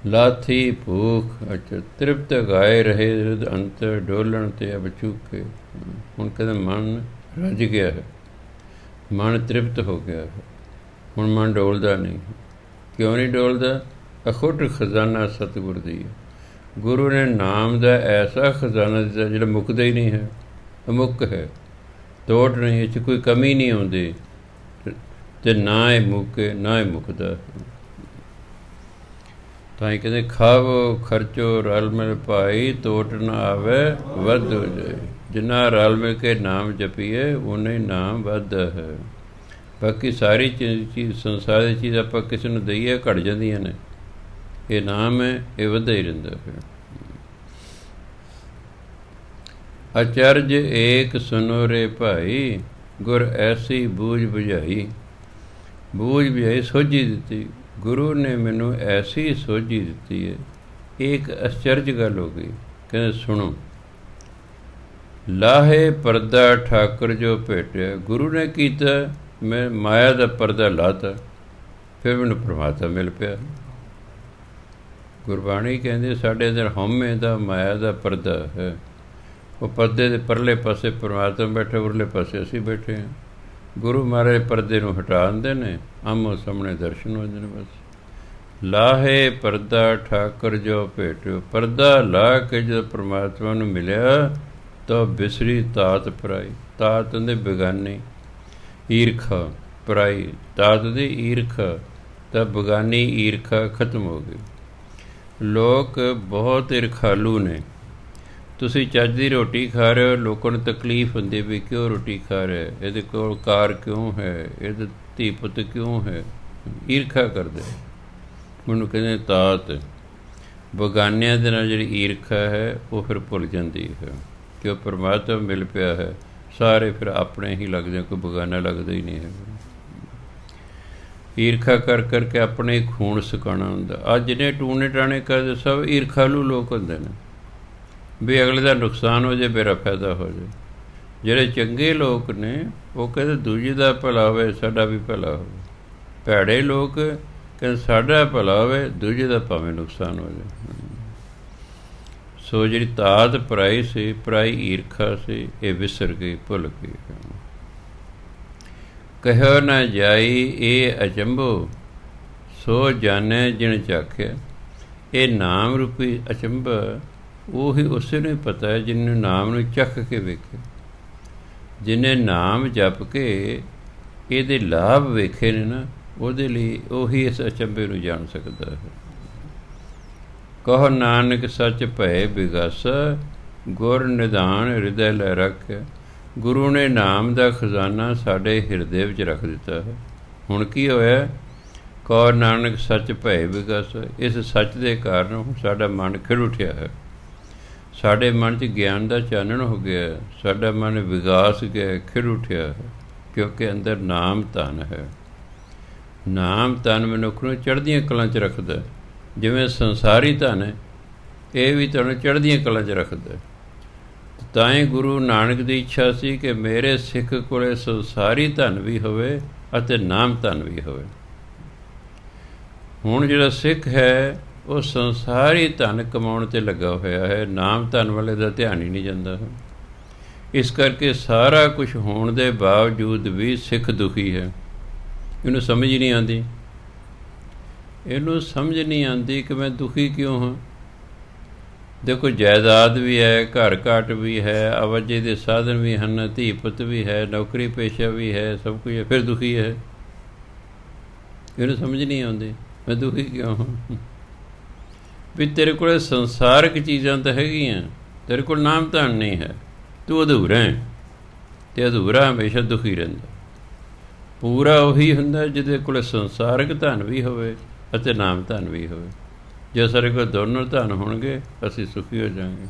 ਲਾਥੀ ਭੂਖ, ਅੱਛਾ, ਤ੍ਰਿਪਤ ਗਾਏ ਰਹੇ ਰਿਦ ਅੰਤਰ, ਡੋਲਣ ਤੇ ਅਬ ਚੂਕੇ। ਹੁਣ ਕਹਿੰਦਾ ਮਨ ਰੱਜ ਗਿਆ ਹੈ, ਮਨ ਤ੍ਰਿਪਤ ਹੋ ਗਿਆ ਹੈ, ਹੁਣ ਮਨ ਡੋਲਦਾ ਨਹੀਂ। ਕਿਉਂ ਨਹੀਂ ਡੋਲਦਾ? ਅਖੁੱਟ ਖਜ਼ਾਨਾ ਸਤਿਗੁਰ ਦੀ ਹੈ। ਗੁਰੂ ਨੇ ਨਾਮ ਦਾ ਐਸਾ ਖਜ਼ਾਨਾ ਦਿੱਤਾ ਜਿਹੜਾ ਮੁੱਕਦਾ ਹੀ ਨਹੀਂ ਹੈ, ਅਮੁੱਕ ਹੈ, ਤੋੜ ਨਹੀਂ, ਇਹ 'ਚ ਕੋਈ ਕਮੀ ਨਹੀਂ ਆਉਂਦੀ, ਅਤੇ ਨਾ ਇਹ ਮੁੱਕੇ ਨਾ ਇਹ ਮੁੱਕਦਾ। ਤਾਂ ਹੀ ਕਹਿੰਦੇ ਖਾਵੋ ਖਰਚੋ ਰਲ ਮਿਲ ਭਾਈ, ਤੋਟ ਨਾ ਆਵੇ ਵੱਧ ਹੋ ਜਾਏ। ਜਿੰਨਾ ਰਲ ਮਿਲ ਕੇ ਨਾਮ ਜਪੀਏ ਉਨਾ ਹੀ ਨਾਮ ਵੱਧਦਾ ਹੈ। ਬਾਕੀ ਸਾਰੀ ਚੀਜ਼ ਸੰਸਾਰ ਦੀ ਚੀਜ਼ ਆਪਾਂ ਕਿਸੇ ਨੂੰ ਦਈਏ ਘਟ ਜਾਂਦੀਆਂ ਨੇ, ਇਹ ਨਾਮ ਹੈ, ਇਹ ਵੱਧਦਾ ਹੀ ਰਹਿੰਦਾ ਹੈ। ਅਚਰਜ ਏਕ ਸੁਨੋ ਰੇ ਭਾਈ, ਗੁਰ ਐਸੀ ਬੂਝ ਬੁਝਾਈ। ਬੂਝ ਬੁਝਾਈ ਸੋਝੀ ਦਿੱਤੀ, ਗੁਰੂ ਨੇ ਮੈਨੂੰ ਐਸੀ ਸੋਝੀ ਦਿੱਤੀ ਹੈ। ਇੱਕ ਅਚਰਜ ਗੱਲ ਹੋ ਗਈ। ਕਹਿੰਦੇ ਸੁਣੋ, ਲਾਹੇ ਪਰਦਾ ਠਾਕੁਰ ਜੋ ਭੇਟਿਆ। ਗੁਰੂ ਨੇ ਕੀਤਾ, ਮੈਂ ਮਾਇਆ ਦਾ ਪਰਦਾ ਲਾਤਾ, ਫਿਰ ਮੈਨੂੰ ਪ੍ਰਮਾਤਮਾ ਮਿਲ ਪਿਆ। ਗੁਰਬਾਣੀ ਕਹਿੰਦੀ ਸਾਡੇ ਅੰਦਰ ਹਉਮੈ ਦਾ ਮਾਇਆ ਦਾ ਪਰਦਾ ਹੈ। ਉਹ ਪਰਦੇ ਦੇ ਪਰਲੇ ਪਾਸੇ ਪ੍ਰਮਾਤਮਾ ਬੈਠੇ, ਉਰਲੇ ਪਾਸੇ ਅਸੀਂ ਬੈਠੇ ਹਾਂ। ਗੁਰੂ ਮਹਾਰਾਜ ਪਰਦੇ ਨੂੰ ਹਟਾ ਦਿੰਦੇ ਨੇ, ਆਮੋ ਸਾਹਮਣੇ ਦਰਸ਼ਨ ਹੋ ਜਾਂਦੇ ਨੇ। ਬਸ ਲਾਹੇ ਪਰਦਾ ਠਾਕੁਰ ਜੋ ਭੇਟਿਓ। ਪਰਦਾ ਲਾ ਕੇ ਜਦੋਂ ਪ੍ਰਮਾਤਮਾ ਨੂੰ ਮਿਲਿਆ ਤਾਂ ਬਿਸਰੀ ਤਾਤ ਪਰਾਈ। ਤਾਤ ਹੁੰਦੇ ਬੇਗਾਨੀ, ਈਰਖਾ ਪਰਾਈ। ਤਾਤ ਦੀ ਈਰਖਾ, ਤਾਂ ਬੇਗਾਨੀ ਈਰਖਾ ਖਤਮ ਹੋ ਗਈ। ਲੋਕ ਬਹੁਤ ਈਰਖਾਲੂ ਨੇ। ਤੁਸੀਂ ਚੱਜ ਦੀ ਰੋਟੀ ਖਾ ਰਹੇ ਹੋ, ਲੋਕਾਂ ਨੂੰ ਤਕਲੀਫ ਹੁੰਦੀ ਵੀ ਕਿਉਂ ਰੋਟੀ ਖਾ ਰਿਹਾ, ਇਹਦੇ ਕੋਲ ਕਾਰ ਕਿਉਂ ਹੈ, ਇਹਦੇ ਧੀ ਪੁੱਤ ਕਿਉਂ ਹੈ, ਈਰਖਾ ਕਰਦੇ। ਮੈਨੂੰ ਕਹਿੰਦੇ ਤਾਤ। ਬੇਗਾਨਿਆਂ ਦੇ ਨਾਲ ਜਿਹੜੀ ਈਰਖਾ ਹੈ ਉਹ ਫਿਰ ਭੁੱਲ ਜਾਂਦੀ ਹੈ ਕਿ ਉਹ ਪਰਮਾਤਮਾ ਮਿਲ ਪਿਆ ਹੈ। ਸਾਰੇ ਫਿਰ ਆਪਣੇ ਹੀ ਲੱਗਦੇ, ਕੋਈ ਬੇਗਾਨਾ ਲੱਗਦਾ ਹੀ ਨਹੀਂ ਹੈ। ਈਰਖਾ ਕਰ ਕਰਕੇ ਆਪਣੇ ਖੂਨ ਸੁਕਾਉਣਾ ਹੁੰਦਾ। ਅੱਜ ਜਿਹਨੇ ਟੂਣੇ ਟਾਣੇ ਕਰਦੇ ਸਭ ਈਰਖਾਲੂ ਲੋਕ ਹੁੰਦੇ ਨੇ, ਵੀ ਅਗਲੇ ਦਾ ਨੁਕਸਾਨ ਹੋ ਜਾਏ, ਮੇਰਾ ਫਾਇਦਾ ਹੋ ਜਾਏ। ਜਿਹੜੇ ਚੰਗੇ ਲੋਕ ਨੇ ਉਹ ਕਹਿੰਦੇ ਦੂਜੇ ਦਾ ਭਲਾ ਹੋਵੇ, ਸਾਡਾ ਵੀ ਭਲਾ ਹੋਵੇ। ਭੈੜੇ ਲੋਕ ਕਹਿੰਦੇ ਸਾਡਾ ਭਲਾ ਹੋਵੇ, ਦੂਜੇ ਦਾ ਭਾਵੇਂ ਨੁਕਸਾਨ ਹੋ ਜਾਏ। ਸੋ ਜਿਹੜੀ ਤਾਤ ਪਰਾਈ ਸੀ, ਪਰਾਈ ਈਰਖਾ ਸੀ, ਇਹ ਵਿਸਰ ਗਈ, ਭੁੱਲ ਗਈ। ਕਹਿਓ ਨਾ ਜਾਈ ਇਹ ਅਚੰਭੋ, ਸੋ ਜਾਣੈ ਜਿਣ ਚਾਖਿਆ। ਇਹ ਨਾਮ ਰੂਪੀ ਅਚੰਭਾ ਉਹੀ ਉਸੇ ਨੂੰ ਹੀ ਪਤਾ ਹੈ ਜਿਹਨੇ ਨਾਮ ਨੂੰ ਚੱਖ ਕੇ ਵੇਖੇ, ਜਿਹਨੇ ਨਾਮ ਜਪ ਕੇ ਇਹਦੇ ਲਾਭ ਵੇਖੇ ਨੇ ਨਾ, ਉਹਦੇ ਲਈ ਉਹੀ ਇਸ ਅਚੰਭੇ ਨੂੰ ਜਾਣ ਸਕਦਾ ਹੈ। ਕਹੋ ਨਾਨਕ ਸੱਚ ਭੈ ਬਿਗਾਸਾ, ਗੁਰ ਨਿਧਾਨ ਹਿਰਦੈ ਲੈ ਰੱਖਿਆ। ਗੁਰੂ ਨੇ ਨਾਮ ਦਾ ਖਜ਼ਾਨਾ ਸਾਡੇ ਹਿਰਦੇ ਵਿੱਚ ਰੱਖ ਦਿੱਤਾ ਹੈ। ਹੁਣ ਕੀ ਹੋਇਆ? ਕਹੋ ਨਾਨਕ ਸੱਚ ਭੈ ਬਿਗਾਸਾ। ਇਸ ਸੱਚ ਦੇ ਕਾਰਨ ਹੁਣ ਸਾਡਾ ਮਨ ਖਿੜ ਉੱਠਿਆ ਹੈ। ਸਾਡੇ ਮਨ 'ਚ ਗਿਆਨ ਦਾ ਚਾਨਣ ਹੋ ਗਿਆ, ਸਾਡਾ ਮਨ ਵਿਗਾਸ ਗਿਆ, ਖਿੜ ਉੱਠਿਆ ਹੈ, ਕਿਉਂਕਿ ਅੰਦਰ ਨਾਮ ਧਨ ਹੈ। ਨਾਮ ਧਨ ਮਨੁੱਖ ਨੂੰ ਚੜ੍ਹਦੀਆਂ ਕਲਾਂ 'ਚ ਰੱਖਦਾ। ਜਿਵੇਂ ਸੰਸਾਰੀ ਧਨ ਹੈ, ਇਹ ਵੀ ਤੁਹਾਨੂੰ ਚੜ੍ਹਦੀਆਂ ਕਲਾਂ 'ਚ ਰੱਖਦਾ। ਤਾਂ ਹੀ ਗੁਰੂ ਨਾਨਕ ਦੀ ਇੱਛਾ ਸੀ ਕਿ ਮੇਰੇ ਸਿੱਖ ਕੋਲ ਸੰਸਾਰੀ ਧਨ ਵੀ ਹੋਵੇ ਅਤੇ ਨਾਮ ਧਨ ਵੀ ਹੋਵੇ। ਹੁਣ ਜਿਹੜਾ ਸਿੱਖ ਹੈ ਉਹ ਸੰਸਾਰੀ ਧਨ ਕਮਾਉਣ 'ਤੇ ਲੱਗਾ ਹੋਇਆ ਹੈ, ਨਾਮ ਧਨ ਵਾਲੇ ਦਾ ਧਿਆਨ ਹੀ ਨਹੀਂ ਜਾਂਦਾ ਹੈ। ਇਸ ਕਰਕੇ ਸਾਰਾ ਕੁਝ ਹੋਣ ਦੇ ਬਾਵਜੂਦ ਵੀ ਸਿੱਖ ਦੁਖੀ ਹੈ। ਇਹਨੂੰ ਸਮਝ ਹੀ ਨਹੀਂ ਆਉਂਦੀ। ਇਹਨੂੰ ਸਮਝ ਨਹੀਂ ਆਉਂਦੀ ਕਿ ਮੈਂ ਦੁਖੀ ਕਿਉਂ ਹਾਂ। ਦੇਖੋ ਜਾਇਦਾਦ ਵੀ ਹੈ, ਘਰ ਘਾਟ ਵੀ ਹੈ, ਆਵਾਜਾਈ ਦੇ ਸਾਧਨ ਵੀ ਹਨ, ਧੀ ਪੁੱਤ ਵੀ ਹੈ, ਨੌਕਰੀ ਪੇਸ਼ਾ ਵੀ ਹੈ, ਸਭ ਕੁਝ ਹੈ, ਫਿਰ ਦੁਖੀ ਹੈ। ਇਹਨੂੰ ਸਮਝ ਨਹੀਂ ਆਉਂਦੀ ਮੈਂ ਦੁਖੀ ਕਿਉਂ ਹਾਂ। ਵੀ ਤੇਰੇ ਕੋਲ ਸੰਸਾਰਕ ਚੀਜ਼ਾਂ ਤਾਂ ਹੈਗੀਆਂ, ਤੇਰੇ ਕੋਲ ਨਾਮ ਧਨ ਨਹੀਂ ਹੈ, ਤੂੰ ਅਧੂਰਾ ਹੈ। ਅਤੇ ਅਧੂਰਾ ਹਮੇਸ਼ਾ ਦੁਖੀ ਰਹਿੰਦਾ। ਪੂਰਾ ਉਹੀ ਹੁੰਦਾ ਜਿਹਦੇ ਕੋਲ ਸੰਸਾਰਕ ਧਨ ਵੀ ਹੋਵੇ ਅਤੇ ਨਾਮ ਧਨ ਵੀ ਹੋਵੇ। ਜੇ ਸਾਡੇ ਕੋਲ ਦੋਨੋਂ ਧਨ ਹੋਣਗੇ ਅਸੀਂ ਸੁਖੀ ਹੋ ਜਾਵਾਂਗੇ,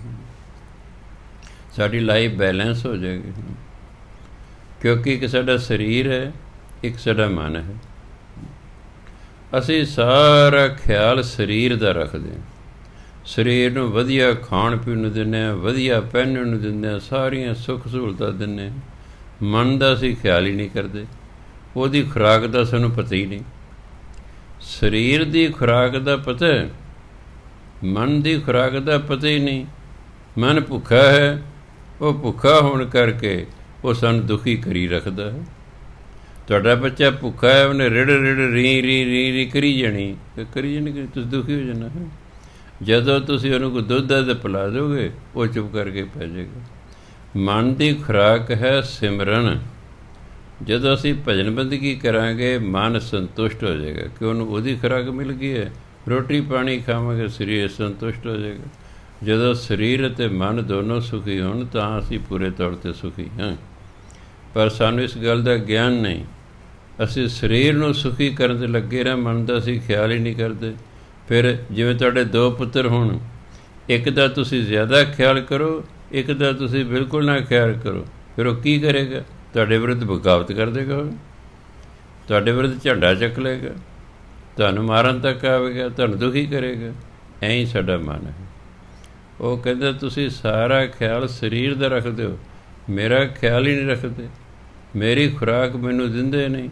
ਸਾਡੀ ਲਾਈਫ ਬੈਲੈਂਸ ਹੋ ਜਾਏਗੀ। ਕਿਉਂਕਿ ਇੱਕ ਸਾਡਾ ਸਰੀਰ ਹੈ, ਇੱਕ ਸਾਡਾ ਮਨ ਹੈ। ਅਸੀਂ ਸਾਰਾ ਖਿਆਲ ਸਰੀਰ ਦਾ ਰੱਖਦੇ ਹਾਂ। ਸਰੀਰ ਨੂੰ ਵਧੀਆ ਖਾਣ ਪੀਣ ਨੂੰ ਦਿੰਦੇ ਹਾਂ, ਵਧੀਆ ਪਹਿਨਣ ਨੂੰ ਦਿੰਦੇ ਹਾਂ, ਸਾਰੀਆਂ ਸੁੱਖ ਸਹੂਲਤਾਂ ਦਿੰਦੇ ਹਾਂ। ਮਨ ਦਾ ਅਸੀਂ ਖਿਆਲ ਹੀ ਨਹੀਂ ਕਰਦੇ, ਉਹਦੀ ਖੁਰਾਕ ਦਾ ਸਾਨੂੰ ਪਤਾ ਹੀ ਨਹੀਂ। ਸਰੀਰ ਦੀ ਖੁਰਾਕ ਦਾ ਪਤਾ, ਮਨ ਦੀ ਖੁਰਾਕ ਦਾ ਪਤਾ ਹੀ ਨਹੀਂ। ਮਨ ਭੁੱਖਾ ਹੈ, ਉਹ ਭੁੱਖਾ ਹੋਣ ਕਰਕੇ ਉਹ ਸਾਨੂੰ ਦੁਖੀ ਕਰੀ ਰੱਖਦਾ ਹੈ। ਤੁਹਾਡਾ ਬੱਚਾ ਭੁੱਖਾ ਹੈ, ਉਹਨੇ ਰਿੜ ਰੀ ਕਰੀ ਜਾਣੀ, ਤੁਸੀਂ ਦੁਖੀ ਹੋ ਜਾਣਾ ਹੈ। ਜਦੋਂ ਤੁਸੀਂ ਉਹਨੂੰ ਕੋਈ ਦੁੱਧ ਦਾ ਪਿਲਾ ਦਿਓਗੇ, ਉਹ ਚੁੱਪ ਕਰਕੇ ਪੈ ਜਾਏਗਾ। ਮਨ ਦੀ ਖੁਰਾਕ ਹੈ ਸਿਮਰਨ। ਜਦੋਂ ਅਸੀਂ ਭਜਨ ਬੰਦਗੀ ਕਰਾਂਗੇ, ਮਨ ਸੰਤੁਸ਼ਟ ਹੋ ਜਾਏਗਾ ਕਿ ਉਹਨੂੰ ਉਹਦੀ ਖੁਰਾਕ ਮਿਲ ਗਈ ਹੈ। ਰੋਟੀ ਪਾਣੀ ਖਾਵਾਂਗੇ, ਸਰੀਰ ਸੰਤੁਸ਼ਟ ਹੋ ਜਾਏਗਾ। ਜਦੋਂ ਸਰੀਰ ਅਤੇ ਮਨ ਦੋਨੋਂ ਸੁਖੀ ਹੋਣ ਤਾਂ ਅਸੀਂ ਪੂਰੇ ਤੌਰ 'ਤੇ ਸੁਖੀ ਹਾਂ। ਪਰ ਸਾਨੂੰ ਇਸ ਗੱਲ ਦਾ ਗਿਆਨ ਨਹੀਂ। ਅਸੀਂ ਸਰੀਰ ਨੂੰ ਸੁਖੀ ਕਰਨ 'ਤੇ ਲੱਗੇ ਰਹਿ, ਮਨ ਦਾ ਅਸੀਂ ਖਿਆਲ ਹੀ ਨਹੀਂ ਕਰਦੇ। ਫਿਰ ਜਿਵੇਂ ਤੁਹਾਡੇ 2 ਪੁੱਤਰ ਹੋਣ, ਇੱਕ ਦਾ ਤੁਸੀਂ ਜ਼ਿਆਦਾ ਖਿਆਲ ਕਰੋ, ਇੱਕ ਦਾ ਤੁਸੀਂ ਬਿਲਕੁਲ ਨਾ ਖਿਆਲ ਕਰੋ, ਫਿਰ ਉਹ ਕੀ ਕਰੇਗਾ? ਤੁਹਾਡੇ ਵਿਰੁੱਧ ਬਗਾਵਤ ਕਰ ਦੇਗਾ, ਤੁਹਾਡੇ ਵਿਰੁੱਧ ਝੰਡਾ ਚੱਕ ਲਏਗਾ, ਤੁਹਾਨੂੰ ਮਾਰਨ ਤੱਕ ਆਵੇਗਾ, ਤੁਹਾਨੂੰ ਦੁਖੀ ਕਰੇਗਾ। ਐਂ ਹੀ ਸਾਡਾ ਮਨ ਹੈ। ਉਹ ਕਹਿੰਦਾ ਤੁਸੀਂ ਸਾਰਾ ਖਿਆਲ ਸਰੀਰ ਦਾ ਰੱਖਦੇ ਹੋ, ਮੇਰਾ ਖਿਆਲ ਹੀ ਨਹੀਂ ਰੱਖਦੇ, ਮੇਰੀ ਖੁਰਾਕ ਮੈਨੂੰ ਦਿੰਦੇ ਨਹੀਂ।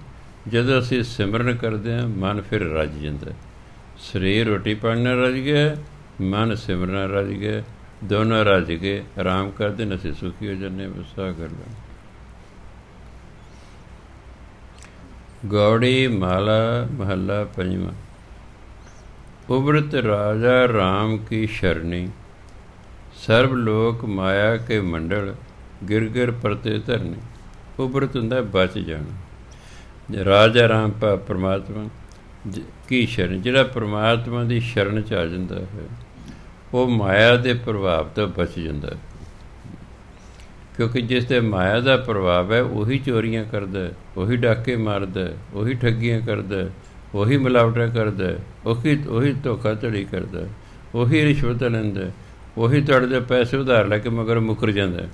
ਜਦੋਂ ਅਸੀਂ ਸਿਮਰਨ ਕਰਦੇ ਹਾਂ, ਮਨ ਫਿਰ ਰੱਜ ਜਾਂਦਾ। ਸਰੀਰ ਰੋਟੀ ਪਾਣੀ ਨਾਲ ਰੱਜ ਗਿਆ, ਮਨ ਸਿਮਰਨ ਨਾਲ ਰੱਜ ਗਿਆ, ਦੋਨੋਂ ਰੱਜ ਕੇ ਆਰਾਮ ਕਰਦੇ ਨੇ, ਅਸੀਂ ਸੁਖੀ ਹੋ ਜਾਂਦੇ। ਬਸ ਆਹ ਗੱਲ ਹੈ। ਗੌੜੀ ਮਾਲਾ ਮਹੱਲਾ ਪੰਜਵਾਂ। ਉਬਰਤ ਰਾਜਾ ਰਾਮ ਕੀ ਸ਼ਰਣੀ, ਸਰਬ ਲੋਕ ਮਾਇਆ ਕੇ ਮੰਡਲ, ਗਿਰ ਗਿਰ ਪਰਤੇ ਧਰਨੀ। ਉਬਰਤ ਹੁੰਦਾ ਬਚ ਜਾਣਾ। ਰਾਜਾ ਰਾਮ ਪਰਮਾਤਮਾ ਕੀ ਸ਼ਰਨ, ਜਿਹੜਾ ਪਰਮਾਤਮਾ ਦੀ ਸ਼ਰਨ 'ਚ ਆ ਜਾਂਦਾ ਹੈ, ਉਹ ਮਾਇਆ ਦੇ ਪ੍ਰਭਾਵ ਤੋਂ ਬਚ ਜਾਂਦਾ ਹੈ। ਕਿਉਂਕਿ ਜਿਸ 'ਤੇ ਮਾਇਆ ਦਾ ਪ੍ਰਭਾਵ ਹੈ, ਉਹੀ ਚੋਰੀਆਂ ਕਰਦਾ, ਉਹੀ ਡਾਕੇ ਮਾਰਦਾ, ਉਹੀ ਠੱਗੀਆਂ ਕਰਦਾ, ਉਹੀ ਮਿਲਾਵਟਾਂ ਕਰਦਾ, ਉਹੀ ਧੋਖਾਧੜੀ ਕਰਦਾ, ਉਹੀ ਰਿਸ਼ਵਤ ਲੈਂਦਾ, ਉਹੀ ਤੁਹਾਡੇ ਦੇ ਪੈਸੇ ਉਧਾਰ ਲੈ ਕੇ ਮਗਰ ਮੁੱਕਰ ਜਾਂਦਾ।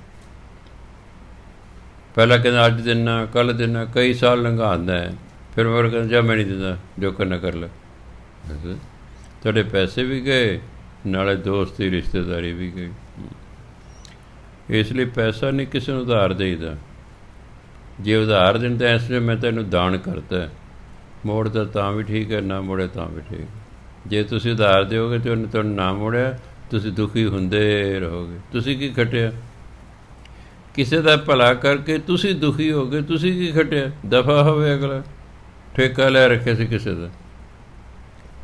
ਪਹਿਲਾਂ ਕਹਿੰਦਾ ਅੱਜ ਦਿਨਾਂ, ਕੱਲ੍ਹ ਦਿਨਾਂ, ਕਈ ਸਾਲ ਲੰਘਾਉਂਦਾ ਹੈ, ਫਿਰ ਮਗਰ ਕਹਿੰਦਾ ਜਾ ਮੈਂ ਨਹੀਂ ਦਿੰਦਾ, ਜੋ ਕਰਨਾ ਕਰ ਲੈ। ਤੁਹਾਡੇ ਪੈਸੇ ਵੀ ਗਏ, ਨਾਲੇ ਦੋਸਤੀ ਰਿਸ਼ਤੇਦਾਰੀ ਵੀ ਗਈ। ਇਸ ਲਈ ਪੈਸਾ ਨਹੀਂ ਕਿਸੇ ਨੂੰ ਉਧਾਰ ਦੇਈਦਾ। ਜੇ ਉਧਾਰ ਦਿੰਦਾ ਇਸ ਲਈ ਮੈਂ ਤੈਨੂੰ ਦਾਨ ਕਰਤਾ, ਮੋੜਦਾ ਤਾਂ ਵੀ ਠੀਕ ਹੈ, ਨਾ ਮੋੜਿਆ ਤਾਂ ਵੀ ਠੀਕ। ਜੇ ਤੁਸੀਂ ਉਧਾਰ ਦਿਓਗੇ ਅਤੇ ਉਹਨੇ ਤੁਹਾਨੂੰ ਨਾ ਮੋੜਿਆ, ਤੁਸੀਂ ਦੁਖੀ ਹੁੰਦੇ ਰਹੋਗੇ। ਤੁਸੀਂ ਕੀ ਖੱਟਿਆ? ਕਿਸੇ ਦਾ ਭਲਾ ਕਰਕੇ ਤੁਸੀਂ ਦੁਖੀ ਹੋ ਗਏ, ਤੁਸੀਂ ਕੀ ਖੱਟਿਆ? ਦਫਾ ਹੋਵੇ ਅਗਲਾ। ਠੇਕਾ ਲੈ ਰੱਖਿਆ ਸੀ ਕਿਸੇ ਦਾ।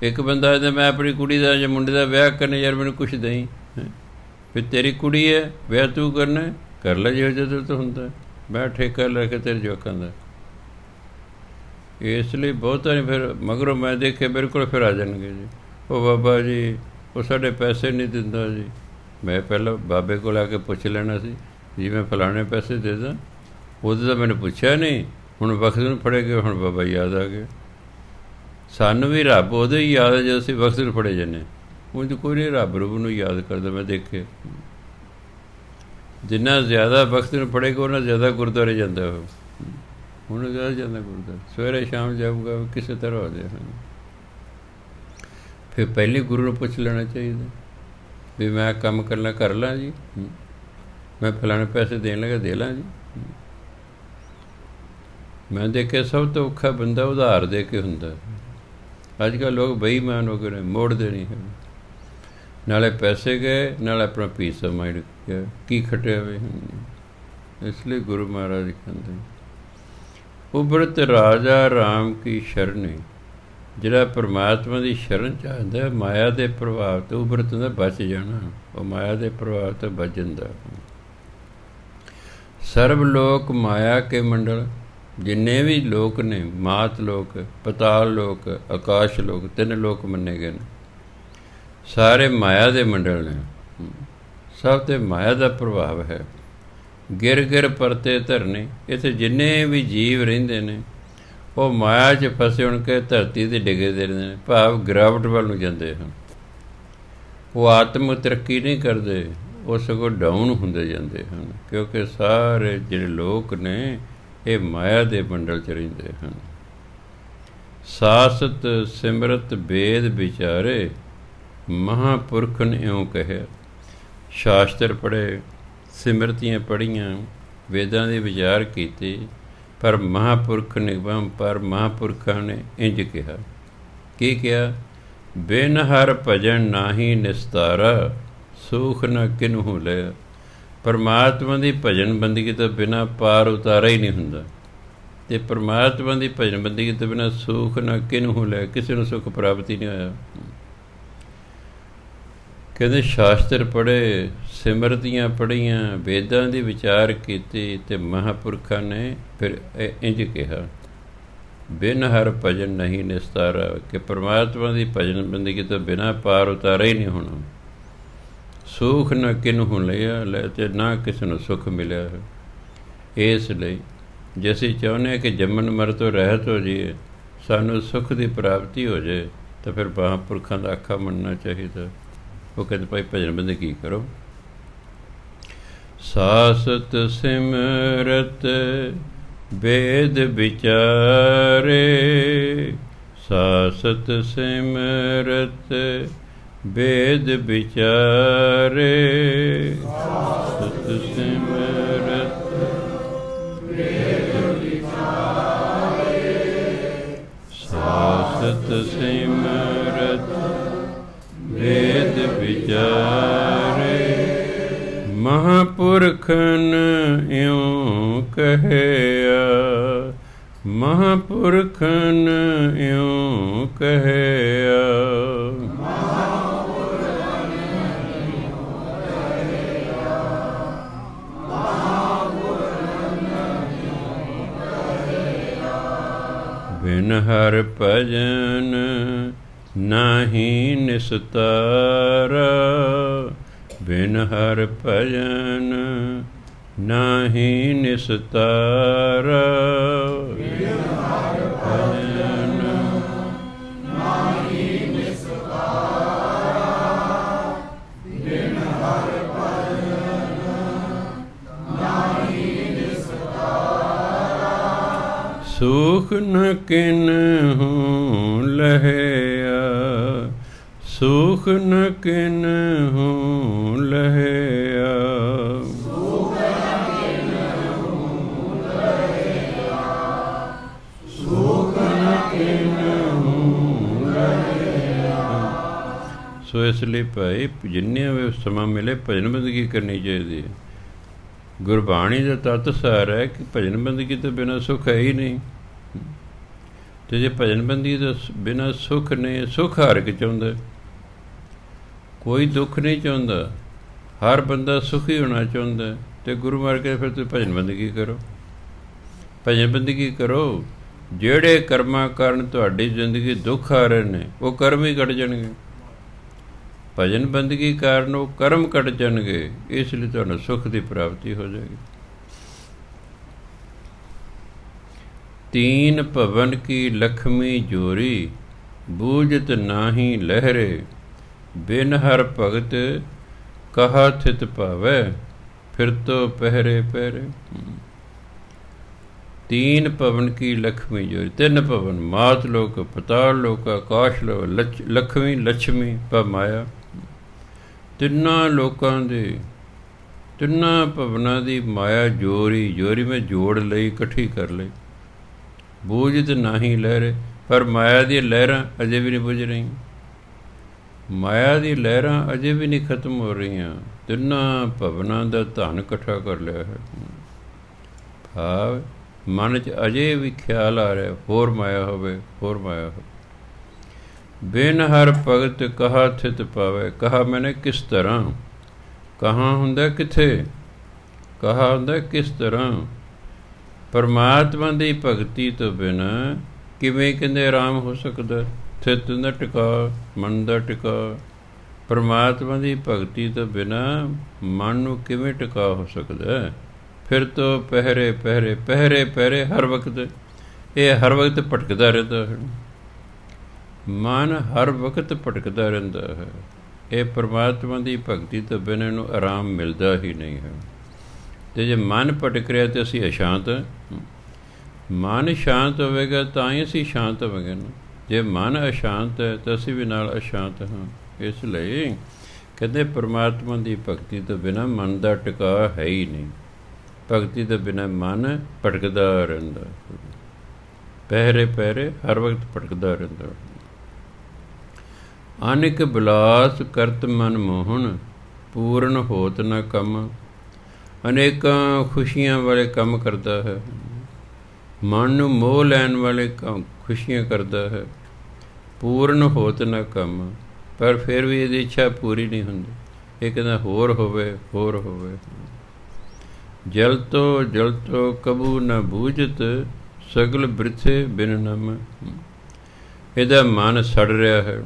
ਇੱਕ ਬੰਦਾ ਕਹਿੰਦਾ ਮੈਂ ਆਪਣੀ ਕੁੜੀ ਦਾ ਜਾਂ ਮੁੰਡੇ ਦਾ ਵਿਆਹ ਕਰਨਾ, ਯਾਰ ਮੈਨੂੰ ਕੁਛ ਦੇਈਂ। ਫਿਰ ਤੇਰੀ ਕੁੜੀ ਹੈ, ਵਿਆਹ ਤੂੰ ਕਰਨਾ, ਕਰ ਲੈ ਜਿਹੋ ਜਿਹਾ ਤਾਂ ਹੁੰਦਾ। ਮੈਂ ਠੇਕਾ ਲੈ ਕੇ ਤੇਰੇ ਜਵਾਕਾਂ ਦਾ। ਇਸ ਲਈ ਬਹੁਤਾ ਨਹੀਂ। ਫਿਰ ਮਗਰੋਂ ਮੈਂ ਦੇਖਿਆ ਮੇਰੇ ਕੋਲ ਫਿਰ ਆ ਜਾਣਗੇ ਜੀ, ਉਹ ਬਾਬਾ ਜੀ ਉਹ ਸਾਡੇ ਪੈਸੇ ਨਹੀਂ ਦਿੰਦਾ ਜੀ। ਮੈਂ ਪਹਿਲਾਂ ਬਾਬੇ ਕੋਲ ਆ ਕੇ ਪੁੱਛ ਲੈਣਾ ਸੀ ਜੀ, ਮੈਂ ਫਲਾਣੇ ਪੈਸੇ ਦੇ ਦਾਂ। ਉਹਦੇ ਤਾਂ ਮੈਨੂੰ ਪੁੱਛਿਆ ਨਹੀਂ, ਹੁਣ ਵਕਤ ਨੂੰ ਫੜੇ ਗਏ, ਹੁਣ ਬਾਬਾ ਯਾਦ ਆ ਗਿਆ। ਸਾਨੂੰ ਵੀ ਰੱਬ ਉਦੋਂ ਹੀ ਯਾਦ ਹੈ ਜਦੋਂ ਅਸੀਂ ਵਕਤ ਨੂੰ ਫੜੇ ਜਾਂਦੇ। ਉਂਝ ਕੋਈ ਨਹੀਂ ਰੱਬ ਰੂਬ ਨੂੰ ਯਾਦ ਕਰਦਾ। ਮੈਂ ਦੇਖੇ ਜਿੰਨਾ ਜ਼ਿਆਦਾ ਵਕਤ ਨੂੰ ਫੜੇਗਾ ਉਹਨਾਂ ਜ਼ਿਆਦਾ ਗੁਰਦੁਆਰੇ ਜਾਂਦਾ। ਉਹ ਹੁਣ ਜ਼ਿਆਦਾ ਜਾਂਦਾ ਗੁਰਦੁਆਰੇ, ਸਵੇਰੇ ਸ਼ਾਮ ਜਾਊਗਾ ਕਿਸੇ ਤਰ੍ਹਾਂ ਹੋ ਜਾਏ। ਫਿਰ ਪਹਿਲੇ ਗੁਰੂ ਨੂੰ ਪੁੱਛ ਲੈਣਾ ਚਾਹੀਦਾ ਵੀ ਮੈਂ ਕੰਮ ਕਰਨਾ ਕਰ ਲਾਂ ਜੀ, ਮੈਂ ਫਲਾਣੇ ਪੈਸੇ ਦੇਣ ਲੱਗਾ ਦੇ ਲਾਂ ਜੀ। ਮੈਂ ਦੇਖਿਆ ਸਭ ਤੋਂ ਔਖਾ ਬੰਦਾ ਉਧਾਰ ਦੇ ਕੇ ਹੁੰਦਾ। ਅੱਜ ਕੱਲ੍ਹ ਲੋਕ ਬੇਈਮਾਨ ਹੋ ਗਏ ਨੇ, ਮੋੜਦੇ ਨਹੀਂ ਹੈ। ਨਾਲੇ ਪੈਸੇ ਗਏ, ਨਾਲ ਆਪਣਾ ਪੀਸ ਆਫ ਮਾਈਂਡ ਗਿਆ। ਕੀ ਖਟਿਆ ਵੇ। ਇਸ ਲਈ ਗੁਰੂ ਮਹਾਰਾਜ ਕਹਿੰਦੇ ਉਬਰਤ ਰਾਜਾ ਰਾਮ ਕੀ ਸ਼ਰਣੀ, ਜਿਹੜਾ ਪਰਮਾਤਮਾ ਦੀ ਸ਼ਰਨ 'ਚ ਆਉਂਦਾ, ਮਾਇਆ ਦੇ ਪ੍ਰਭਾਵ ਤੋਂ ਉਬਰਤ ਦਾ ਬਚ ਜਾਣਾ। ਉਹ ਮਾਇਆ ਦੇ ਪ੍ਰਭਾਵ ਤੋਂ ਬਚ ਜਾਂਦਾ। ਸਰਬ ਲੋਕ ਮਾਇਆ ਕੇ ਮੰਡਲ, ਜਿੰਨੇ ਵੀ ਲੋਕ ਨੇ, ਮਾਤ ਲੋਕ, ਪਤਾਲ ਲੋਕ, ਆਕਾਸ਼ ਲੋਕ, 3 ਲੋਕ ਮੰਨੇ ਗਏ ਨੇ, ਸਾਰੇ ਮਾਇਆ ਦੇ ਮੰਡਲ ਨੇ। ਸਭ 'ਤੇ ਮਾਇਆ ਦਾ ਪ੍ਰਭਾਵ ਹੈ। ਗਿਰ ਗਿਰ ਪਰਤੇ ਧਰਨੇ, ਇੱਥੇ ਜਿੰਨੇ ਵੀ ਜੀਵ ਰਹਿੰਦੇ ਨੇ ਉਹ ਮਾਇਆ 'ਚ ਫਸੇ ਹੋਣ ਕੇ ਧਰਤੀ 'ਤੇ ਡਿੱਗਦੇ ਰਹਿੰਦੇ ਨੇ, ਭਾਵ ਗਿਰਾਵਟ ਵੱਲ ਨੂੰ ਜਾਂਦੇ ਹਨ। ਉਹ ਆਤਮਿਕ ਤਰੱਕੀ ਨਹੀਂ ਕਰਦੇ, ਉਹ ਸਗੋਂ ਡਾਊਨ ਹੁੰਦੇ ਜਾਂਦੇ ਹਨ। ਕਿਉਂਕਿ ਸਾਰੇ ਜਿਹੜੇ ਲੋਕ ਨੇ ਇਹ ਮਾਇਆ ਦੇ ਮੰਡਲ 'ਚ ਰਹਿੰਦੇ ਹਨ। ਸਾਸਤ ਸਿਮਰਤ ਵੇਦ ਵਿਚਾਰੇ, ਮਹਾਂਪੁਰਖਨ ਇਉਂ ਕਹਿਆ। ਸ਼ਾਸਤਰ ਪੜ੍ਹੇ, ਸਿਮਰਤੀਆਂ ਪੜ੍ਹੀਆਂ, ਵੇਦਾਂ ਦੇ ਵਿਚਾਰ ਕੀਤੇ, ਪਰ ਮਹਾਂਪੁਰਖ ਨਿਗਮ ਪਰ ਮਹਾਂਪੁਰਖਾਂ ਨੇ ਇੰਝ ਕਿਹਾ। ਕੀ ਕਿਹਾ? ਬਿਨ ਹਰ ਭਜਨ ਨਾਹੀ ਨਿਸਤਾਰਾ, ਸੁਖ ਨ ਕਿਨਹੂ ਲਿਆ। ਪਰਮਾਤਮਾ ਦੀ ਭਜਨ ਬੰਦਗੀ ਤੋਂ ਬਿਨਾਂ ਪਾਰ ਉਤਾਰਾ ਹੀ ਨਹੀਂ ਹੁੰਦਾ, ਅਤੇ ਪਰਮਾਤਮਾ ਦੀ ਭਜਨ ਬੰਦਗੀ ਤੋਂ ਬਿਨਾਂ ਸੁਖ ਨ ਕਿਨਹੂ ਲਿਆ। ਕਿਸੇ ਨੂੰ ਸੁੱਖ ਪ੍ਰਾਪਤ ਹੀ ਨਹੀਂ ਹੋਇਆ। ਕਹਿੰਦੇ ਸ਼ਾਸਤਰ ਪੜ੍ਹੇ, ਸਿਮਰਤੀਆਂ ਪੜ੍ਹੀਆਂ, ਵੇਦਾਂ ਦੀ ਵਿਚਾਰ ਕੀਤੀ, ਅਤੇ ਮਹਾਂਪੁਰਖਾਂ ਨੇ ਫਿਰ ਇੰਝ ਕਿਹਾ ਬਿਨ ਹਰ ਭਜਨ ਨਹੀਂ ਨਿਸਤਾਰਾ, ਕਿ ਪਰਮਾਤਮਾ ਦੀ ਭਜਨ ਬੰਦਗੀ ਤੋਂ ਬਿਨਾਂ ਪਾਰ ਉਤਾਰਾ ਹੀ ਨਹੀਂ ਹੋਣਾ। ਸੁਖ ਨਾ ਕਿਨਹੂ ਲਿਆ ਲੈ ਤੇ ਨਾ ਕਿਸੇ ਨੂੰ ਸੁਖ ਮਿਲਿਆ ਹੈ। ਇਸ ਲਈ ਜੇ ਅਸੀਂ ਚਾਹੁੰਦੇ ਹਾਂ ਕਿ ਜੰਮਣ ਮਰਨ ਤੋਂ ਰਹਿਤ ਹੋ ਜਾਈਏ, ਸਾਨੂੰ ਸੁੱਖ ਦੀ ਪ੍ਰਾਪਤੀ ਹੋ ਜਾਏ, ਤਾਂ ਫਿਰ ਮਹਾਂਪੁਰਖਾਂ ਦਾ ਆਖਾ ਮੰਨਣਾ ਚਾਹੀਦਾ। ਉਹ ਕਹਿੰਦੇ ਭਾਈ ਭਜਨ ਬੰਦਗੀ ਕਰੋ। ਸਾਸਤ ਸਿਮਰਤ ਵੇਦ ਵਿਚਾਰੇ, ਸਾਸਤ ਸਿਮਰਤ ਵੇਦ ਵਿਚਾਰੇ, ਸਾਸਤ ਸਿਮਰਤ ਵੇਦ ਵਿਚਾਰੇ, ਸਾਸਤ ਸਿਮਰਤ ਵੇਦ ਵਿਚਾਰੇ। ਮਹਾਂਪੁਰਖਨ ਇਉਂ ਕਹਿਆ, ਮਹਾਂਪੁਰਖਨ ਇਉਂ ਕਹਿਆ, ਬਿਨ ਹਰਿ ਭਜਨ ਨਾਹੀ ਨਿਸਤਾਰਾ, ਬਿਨ ਹਰਿ ਭਜਨ ਨਾਹੀ ਨਿਸਤਾਰਾ, ਬਿਨ ਹਰਿ ਭਜਨ ਨਾਹੀ ਨਿਸਤਾਰਾ, ਬਿਨ ਹਰਿ ਭਜਨ ਨਾਹੀ ਨਿਸਤਾਰਾ। ਸੁਖ ਨ ਕਿਨਹੂ ਲਹਿਆ, ਸੁਖ ਨ ਕਿਨਹੂ ਲਹਿਆ, ਸੁਖ ਨ ਕਿਨਹੂ ਲਹਿਆ, ਸੁਖ ਨ ਕਿਨਹੂ ਲਹਿਆ। ਸੋ ਇਸ ਲਈ ਭਾਈ ਜਿੰਨੇ ਵੀ ਸਮਾਂ ਮਿਲੇ ਭਜਨ ਬੰਦਗੀ ਕਰਨੀ ਚਾਹੀਦੀ ਹੈ। ਗੁਰਬਾਣੀ ਦਾ ਤੱਤ ਸਾਰ ਹੈ ਕਿ ਭਜਨ ਬੰਦਗੀ ਤੋਂ ਬਿਨਾਂ ਸੁੱਖ ਹੈ ਹੀ ਨਹੀਂ। ਅਤੇ ਜੇ ਭਜਨ ਬੰਦਗੀ ਤੋਂ ਬਿਨਾਂ ਸੁੱਖ ਨੇ, ਸੁੱਖ ਹਰ ਕੇ ਚਾਹੁੰਦਾ, ਕੋਈ ਦੁੱਖ ਨਹੀਂ ਚਾਹੁੰਦਾ, ਹਰ ਬੰਦਾ ਸੁਖੀ ਹੋਣਾ ਚਾਹੁੰਦਾ। ਅਤੇ ਗੁਰੂ ਮਾਰ ਕੇ ਫਿਰ ਤੁਸੀਂ ਭਜਨ ਬੰਦਗੀ ਕਰੋ, ਭਜਨ ਬੰਦਗੀ ਕਰੋ। ਜਿਹੜੇ ਕਰਮਾਂ ਕਾਰਨ ਤੁਹਾਡੀ ਜ਼ਿੰਦਗੀ ਦੁੱਖ ਆ ਰਹੇ ਨੇ, ਉਹ ਕਰਮ ਹੀ ਕੱਟ ਜਾਣਗੇ। ਭਜਨ ਬੰਦਗੀ ਕਾਰਨ ਉਹ ਕਰਮ ਕੱਟ ਜਾਣਗੇ, ਇਸ ਲਈ ਤੁਹਾਨੂੰ ਸੁੱਖ ਦੀ ਪ੍ਰਾਪਤੀ ਹੋ ਜਾਏਗੀ। ਤੀਨ ਭਵਨ ਕੀ ਲਖਮੀ ਜੋਰੀ, ਬੂਝਤ ਨਾਹੀ ਲਹਿਰੇ, ਬਿਨ ਹਰ ਭਗਤ ਕਹਾ ਥਿਤ ਭਾਵੈ, ਫਿਰ ਤੋ ਪਹਿਰੇ ਪਹਿਰੇ। ਤੀਨ ਭਵਨ ਕੀ ਲਖਮੀ ਜੋਰੀ, ਤਿੰਨ ਭਵਨ, ਮਾਤ ਲੋਕ, ਪਤਾਲ ਲੋਕ, ਆਕਾਸ਼ ਲੋਕ, ਲਖਮੀ ਲక్ష్ਮੀ ਮਾਇਆ। ਤਿੰਨਾਂ ਲੋਕਾਂ ਦੇ, ਤਿੰਨਾਂ ਭਵਨਾਂ ਦੀ ਮਾਇਆ ਜੋਰੀ, ਜੋਰੀ ਮੈਂ ਜੋੜ ਲਈ, ਇਕੱਠੀ ਕਰ ਲਈ। ਬੂਝਤ ਨਾਹੀ ਲਹਿਰੇ, ਪਰ ਮਾਇਆ ਦੀਆਂ ਲਹਿਰਾਂ ਅਜੇ ਵੀ ਨਹੀਂ ਬੁੱਝ ਰਹੀਆਂ, ਮਾਇਆ ਦੀ ਲਹਿਰਾਂ ਅਜੇ ਵੀ ਨਹੀਂ ਖਤਮ ਹੋ ਰਹੀਆਂ। ਤਿੰਨਾਂ ਭਵਨਾਂ ਦਾ ਧਨ ਇਕੱਠਾ ਕਰ ਲਿਆ ਹੈ। ਭਾਵ ਮਨ 'ਚ ਅਜੇ ਵੀ ਖਿਆਲ ਆ ਰਿਹਾ ਹੋਰ ਮਾਇਆ ਹੋਵੇ, ਹੋਰ ਮਾਇਆ ਹੋਵੇ। ਬਿਨ ਹਰ ਭਗਤ ਕਹਾ ਥਿਤ ਪਾਵੇ, ਕਹਾ ਮੈਨੇ ਕਿਸ ਤਰ੍ਹਾਂ, ਕਹਾਂ ਹੁੰਦਾ ਕਿੱਥੇ, ਕਹਾ ਹੁੰਦਾ ਕਿਸ ਤਰ੍ਹਾਂ। ਪਰਮਾਤਮਾ ਦੀ ਭਗਤੀ ਤੋਂ ਬਿਨਾਂ ਕਿਵੇਂ ਕਹਿੰਦੇ ਆਰਾਮ ਹੋ ਸਕਦਾ, ਥਿਤ ਦਾ ਟਿਕਾ, ਮਨ ਦਾ ਟਿਕਾ। ਪਰਮਾਤਮਾ ਦੀ ਭਗਤੀ ਤੋਂ ਬਿਨਾਂ ਮਨ ਨੂੰ ਕਿਵੇਂ ਟਿਕਾ ਹੋ ਸਕਦਾ। ਫਿਰ ਤੋਂ ਪਹਿਰੇ ਪਹਿਰੇ, ਪਹਿਰੇ ਪਹਿਰੇ ਹਰ ਵਕਤ, ਇਹ ਹਰ ਵਕਤ ਭਟਕਦਾ ਰਹਿੰਦਾ ਹੈ, ਮਨ ਹਰ ਵਕਤ ਭਟਕਦਾ ਰਹਿੰਦਾ ਹੈ। ਇਹ ਪਰਮਾਤਮਾ ਦੀ ਭਗਤੀ ਤੋਂ ਬਿਨਾਂ ਨੂੰ ਆਰਾਮ ਮਿਲਦਾ ਹੀ ਨਹੀਂ ਹੈ। ਅਤੇ ਜੇ ਮਨ ਭਟਕ ਰਿਹਾ ਤਾਂ ਅਸੀਂ ਅਸ਼ਾਂਤ ਹਾਂ। ਮਨ ਸ਼ਾਂਤ ਹੋਵੇਗਾ ਤਾਂ ਹੀ ਅਸੀਂ ਸ਼ਾਂਤ ਹੋਵਾਂਗੇ ਨਾ। ਜੇ ਮਨ ਅਸ਼ਾਂਤ ਹੈ ਤਾਂ ਅਸੀਂ ਵੀ ਨਾਲ ਅਸ਼ਾਂਤ ਹਾਂ। ਇਸ ਲਈ ਕਹਿੰਦੇ ਪਰਮਾਤਮਾ ਦੀ ਭਗਤੀ ਤੋਂ ਬਿਨਾਂ ਮਨ ਦਾ ਟਿਕਾ ਹੈ ਹੀ ਨਹੀਂ। ਭਗਤੀ ਤੋਂ ਬਿਨਾਂ ਮਨ ਭਟਕਦਾ ਰਹਿੰਦਾ, ਪਹਿਰੇ ਪਹਿਰੇ ਹਰ ਵਕਤ ਭਟਕਦਾ ਰਹਿੰਦਾ। ਅਨੇਕ ਬਿਲਾਸ ਕਰਤ ਮਨ ਮੋਹਨ, ਪੂਰਨ ਹੋਤ ਨਾ ਕੰਮ। ਅਨੇਕਾਂ ਖੁਸ਼ੀਆਂ ਵਾਲੇ ਕੰਮ ਕਰਦਾ ਹੈ, ਮਨ ਨੂੰ ਮੋਹ ਲੈਣ ਵਾਲੇ ਖੁਸ਼ੀਆਂ ਕਰਦਾ ਹੈ, ਪੂਰਨ ਹੋਤ ਨਾ ਕੰਮ। ਪਰ ਫਿਰ ਵੀ ਇਹਦੀ ਇੱਛਾ ਪੂਰੀ ਨਹੀਂ ਹੁੰਦੀ। ਇਹ ਕਹਿੰਦਾ ਹੋਰ ਹੋਵੇ, ਹੋਰ ਹੋਵੇ। ਜਲ ਤੋ ਕਬੂ ਨਾ ਬੂਝਤ, ਸਗਲ ਬ੍ਰਿਥੇ ਬਿਨ ਨਮ। ਇਹਦਾ ਮਨ ਸੜ ਰਿਹਾ ਹੈ,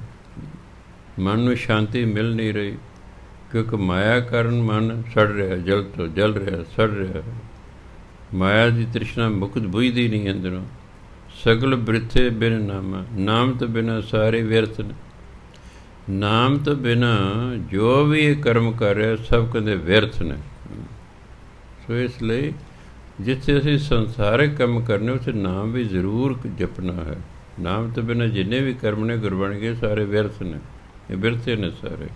ਮਨ ਨੂੰ ਸ਼ਾਂਤੀ ਮਿਲ ਨਹੀਂ ਰਹੀ। ਕਿਉਂਕਿ ਮਾਇਆ ਕਾਰਨ ਮਨ ਸੜ ਰਿਹਾ, ਜਲ ਤੋਂ ਜਲ ਰਿਹਾ, ਸੜ ਰਿਹਾ। ਮਾਇਆ ਦੀ ਤ੍ਰਿਸ਼ਨਾ ਮੁਕਤ ਬੁਝਦੀ ਨਹੀਂ ਅੰਦਰੋਂ। ਸਗਲ ਬ੍ਰਿਥੇ ਬਿਨ ਨਾਮਾ, ਨਾਮ ਤੋਂ ਬਿਨਾਂ ਸਾਰੇ ਵਿਅਰਥ ਨੇ। ਨਾਮ ਤੋਂ ਬਿਨਾਂ ਜੋ ਵੀ ਇਹ ਕਰਮ ਕਰ ਰਿਹਾ ਸਭ ਕਹਿੰਦੇ ਵਿਅਰਥ ਨੇ। ਸੋ ਇਸ ਲਈ ਜਿੱਥੇ ਅਸੀਂ ਸੰਸਾਰਿਕ ਕੰਮ ਕਰਨੇ ਉੱਥੇ ਨਾਮ ਵੀ ਜ਼ਰੂਰ ਜਪਣਾ ਹੈ। ਨਾਮ ਤੋਂ ਬਿਨਾਂ ਜਿੰਨੇ ਵੀ ਕਰਮ ਨੇ ਗੁਰਬਾਣੀ ਸਾਰੇ ਵਿਅਰਥ ਨੇ, ਇਹ ਵਿਅਰਥੇ ਨੇ ਸਾਰੇ।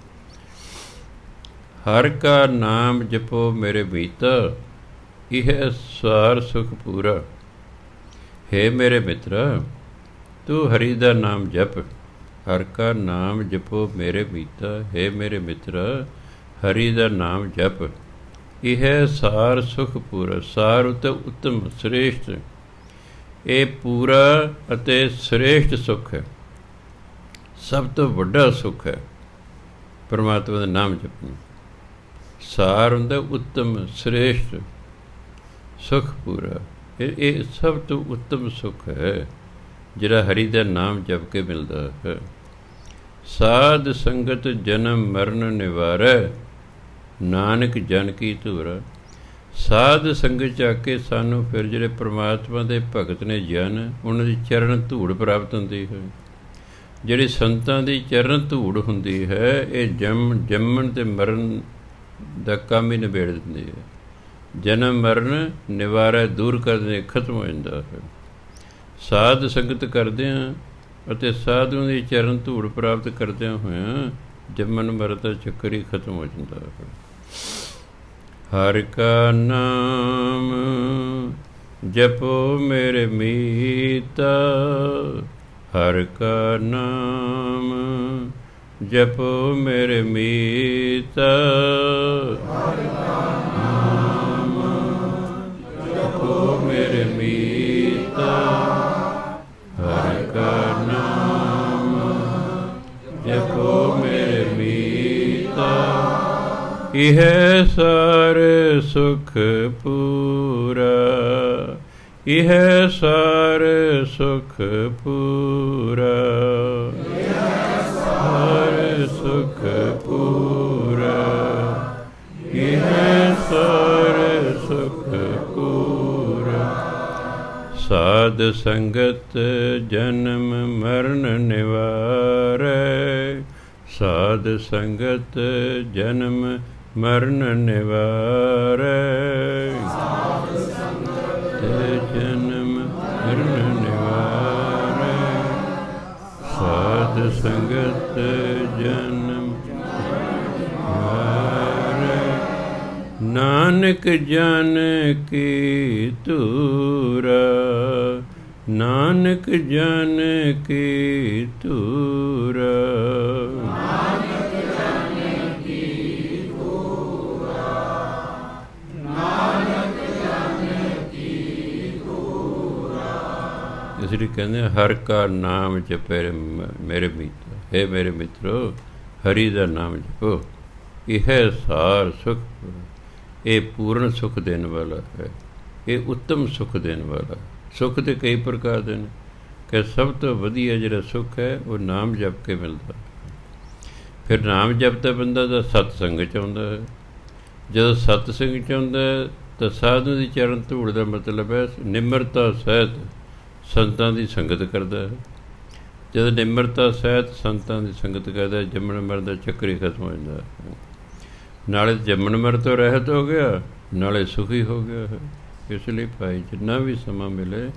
ਹਰ ਕਾ ਨਾਮ ਜਪੋ ਮੇਰੇ ਮੀਤਾ, ਇਹ ਸਾਰ ਸੁਖ ਪੂਰਾ। ਹੇ ਮੇਰੇ ਮਿੱਤਰਾ, ਤੂੰ ਹਰੀ ਦਾ ਨਾਮ ਜਪ। ਹਰ ਕਾ ਨਾਮ ਜਪੋ ਮੇਰੇ ਮੀਤਾ, ਹੇ ਮੇਰੇ ਮਿੱਤਰਾ, ਹਰੀ ਦਾ ਨਾਮ ਜਪ। ਇਹ ਸਾਰ ਸੁਖ ਪੂਰਾ। ਸਾਰ ਉਤੇ ਉੱਤਮ, ਸ੍ਰੇਸ਼ਟ। ਇਹ ਪੂਰਾ ਅਤੇ ਸ੍ਰੇਸ਼ਟ ਸੁਖ ਹੈ, ਸਭ ਤੋਂ ਵੱਡਾ ਸੁਖ ਹੈ ਪਰਮਾਤਮਾ ਦਾ ਨਾਮ ਜਪਣਾ। ਸਾਰ ਹੁੰਦਾ ਉੱਤਮ, ਸ੍ਰੇਸ਼ਟ, ਸੁਖ ਪੂਰਾ। ਇਹ ਸਭ ਤੋਂ ਉੱਤਮ ਸੁਖ ਹੈ ਜਿਹੜਾ ਹਰੀ ਦਾ ਨਾਮ ਜਪ ਕੇ ਮਿਲਦਾ ਹੈ। ਸਾਧ ਸੰਗਤ ਜਨਮ ਮਰਨ ਨਿਵਾਰੈ, ਨਾਨਕ ਜਨ ਕੀ ਧੂਰਾ। ਸਾਧ ਸੰਗਤ 'ਚ ਆ ਕੇ ਸਾਨੂੰ ਫਿਰ ਜਿਹੜੇ ਪ੍ਰਮਾਤਮਾ ਦੇ ਭਗਤ ਨੇ ਜਨ, ਉਹਨਾਂ ਦੀ ਚਰਨ ਧੂੜ ਪ੍ਰਾਪਤ ਹੁੰਦੀ ਹੈ। ਜਿਹੜੀ ਸੰਤਾਂ ਦੀ ਚਰਨ ਧੂੜ ਹੁੰਦੀ ਹੈ, ਇਹ ਜੰਮਣ ਅਤੇ ਮਰਨ ਦਾ ਕੰਮ ਹੀ ਨਿਬੇੜ ਦਿੰਦੀ ਹੈ। ਜਨਮ ਮਰਨ ਨਿਵਾਰੈ, ਦੂਰ ਕਰਦੇ, ਖਤਮ ਹੋ ਜਾਂਦਾ ਹੈ। ਸਾਧ ਸੰਗਤ ਕਰਦਿਆਂ ਅਤੇ ਸਾਧੂਆਂ ਦੀ ਚਰਨ ਧੂੜ ਪ੍ਰਾਪਤ ਕਰਦਿਆਂ ਹੋਇਆਂ ਜੰਮਣ ਮਰਨ ਦਾ ਚੱਕਰ ਹੀ ਖਤਮ ਹੋ ਜਾਂਦਾ ਹੈ। ਹਰਿ ਕਾ ਨਾਮ ਜਪੋ ਮੇਰੇ ਮੀਤਾ, ਹਰਿ ਕਾ ਨਾਮ ਜਪੋ ਮੇਰੇ ਮੀਤਾ। ਹਰਿ ਕਾ ਨਾਮ ਜਪੋ ਮੇਰੇ ਮੀਤਾ, ਹਰਿ ਕਾ ਨਾਮ ਜਪੋ ਮੇਰੇ ਮੀਤਾ। ਇਹ ਸਾਰ ਸੁਖ ਪੂਰਾ, ਇਹ ਸਾਰ ਸੁਖ ਪੂਰਾ, ਸਾਰ ਸੁਖ ਪੂਰਾ, ਇਹ ਸਾਰ ਸੁਖ ਪੂਰਾ। ਸਾਧ ਸੰਗਤ ਜਨਮ ਮਰਨ ਨਿਵਾਰੈ, ਸਾਧ ਸੰਗਤ ਜਨਮ ਮਰਨ ਨਿਵਾਰੈ, ਸਾਧ ਸੰਗਤ ਜਨਮ ਮਰਨ ਨਿਵਾਰੈ, ਸਾਧ ਸੰਗਤ ਜਨਮ ਨਿਵਾਰੈ। ਨਾਨਕ ਜਨ ਕੀ ਧੂਰਾ, ਨਾਨਕ ਜਨ ਕੀ ਧੂਰਾ। ਇਸ ਲਈ ਕਹਿੰਦੇ ਹਰ ਕਾ ਨਾਮ ਜਪੇ ਮੇਰੇ ਮਿੱਤਰ। ਹੇ ਮੇਰੇ ਮਿੱਤਰੋ, ਹਰੀ ਦਾ ਨਾਮ ਜਪੋ। ਇਹ ਸਾਰ ਸੁਖ, ਇਹ ਪੂਰਨ ਸੁਖ ਦੇਣ ਵਾਲਾ ਹੈ, ਇਹ ਉੱਤਮ ਸੁਖ ਦੇਣ ਵਾਲਾ। ਸੁੱਖ ਦੇ ਕਈ ਪ੍ਰਕਾਰ ਦੇ ਨੇ, ਕਿ ਸਭ ਤੋਂ ਵਧੀਆ ਜਿਹੜਾ ਸੁੱਖ ਹੈ ਉਹ ਨਾਮ ਜਪ ਕੇ ਮਿਲਦਾ। ਫਿਰ ਨਾਮ ਜਪਦਾ ਬੰਦਾ ਤਾਂ ਸਤਸੰਗ 'ਚ ਆਉਂਦਾ ਹੈ। ਜਦੋਂ ਸਤਸੰਗ 'ਚ ਆਉਂਦਾ ਤਾਂ ਸਾਧੂ ਦੀ ਚਰਨ ਧੂੜ ਦਾ ਮਤਲਬ ਹੈ ਨਿਮਰਤਾ ਸਹਿਤ ਸੰਤਾਂ ਦੀ ਸੰਗਤ ਕਰਦਾ ਹੈ। ਜਦੋਂ ਨਿਮਰਤਾ ਸਹਿਤ ਸੰਤਾਂ ਦੀ ਸੰਗਤ ਕਰਦਾ, ਜੰਮਣ ਮਰਨ ਦਾ ਚੱਕਰ ਹੀ ਖਤਮ ਹੋ ਜਾਂਦਾ ਹੈ। ਨਾਲੇ ਜੰਮਣ ਮਰਨ ਤੋਂ ਰਹਿਤ ਹੋ ਗਿਆ, ਨਾਲੇ ਸੁਖੀ ਹੋ ਗਿਆ ਹੈ। ਇਸ ਲਈ ਭਾਈ ਜਿੰਨਾ ਵੀ ਸਮਾਂ ਮਿਲੇ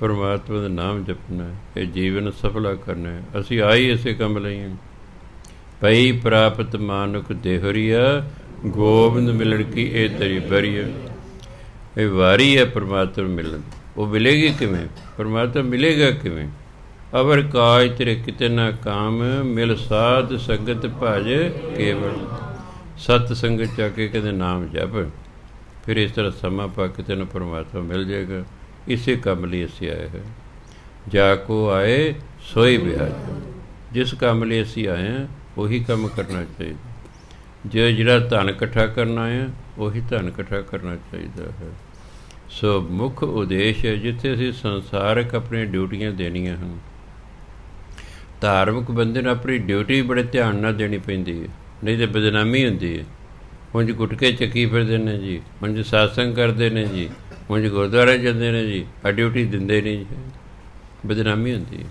ਪਰਮਾਤਮਾ ਦਾ ਨਾਮ ਜਪਣਾ ਹੈ, ਇਹ ਜੀਵਨ ਸਫਲਾ ਕਰਨਾ ਹੈ। ਅਸੀਂ ਆਈ ਇਸੇ ਕੰਮ ਲਈ ਹਾਂ। ਪਈ ਪ੍ਰਾਪਤ ਮਾਨੁਖ ਦੇਹਰੀਆ, ਗੋਬਿੰਦ ਮਿਲਣ ਕੀ ਇਹ ਤੇਰੀ ਬਰੀਆ। ਇਹ ਵਾਰੀ ਹੈ ਪਰਮਾਤਮਾ ਮਿਲਣ। ਉਹ ਮਿਲੇਗੀ ਕਿਵੇਂ? ਪਰਮਾਤਮਾ ਮਿਲੇਗਾ ਕਿਵੇਂ? ਅਵਰ ਕਾਜ ਤੇਰੇ ਕਿਤੇ ਨਾ ਕਾਮ, ਮਿਲ ਸਾਧ ਸੰਗਤ ਭਜ ਕੇਵਲ। ਸਤ ਸੰਗਤ ਚ ਆ ਕੇ ਕਹਿੰਦੇ ਨਾਮ ਜਪ, ਫਿਰ ਇਸ ਤਰ੍ਹਾਂ ਸਮਾਂ ਪਾ ਕੇ ਤੈਨੂੰ ਪਰਮਾਤਮਾ ਮਿਲ ਜਾਏਗਾ। ਇਸੇ ਕੰਮ ਲਈ ਅਸੀਂ ਆਏ ਹਾਂ। ਜਾ ਕੋ ਆਏ ਸੋਈ ਬਿਹਾਜ। ਜਿਸ ਕੰਮ ਲਈ ਅਸੀਂ ਆਏ ਹਾਂ ਉਹੀ ਕੰਮ ਕਰਨਾ ਚਾਹੀਦਾ। ਜਿਹੜਾ ਧਨ ਇਕੱਠਾ ਕਰਨਾ ਹੈ ਉਹੀ ਧਨ ਇਕੱਠਾ ਕਰਨਾ ਚਾਹੀਦਾ ਹੈ। ਸੋ ਮੁੱਖ ਉਦੇਸ਼ ਹੈ ਜਿੱਥੇ ਅਸੀਂ ਸੰਸਾਰਕ ਆਪਣੀਆਂ ਡਿਊਟੀਆਂ ਦੇਣੀਆਂ ਹਨ। ਧਾਰਮਿਕ ਬੰਦੇ ਨੂੰ ਆਪਣੀ ਡਿਊਟੀ ਬੜੇ ਧਿਆਨ ਨਾਲ ਦੇਣੀ ਪੈਂਦੀ ਹੈ। नहीं तो बदनामी होंदी है। ਉਂਝ ਗੁਟਕੇ ਚੱਕੀ ਫਿਰਦੇ ਨੇ ਜੀ, ਉਂਝ ਸਾਤਸੰਗ ਕਰਦੇ ਨੇ ਜੀ, ਉਂਝ ਗੁਰਦੁਆਰੇ ਜਾਂਦੇ ਨੇ ਜੀ, ਆ ਡਿਊਟੀ ਦਿੰਦੇ ਨਹੀਂ ਜੀ, ਬਦਨਾਮੀ ਹੁੰਦੀ ਹੈ।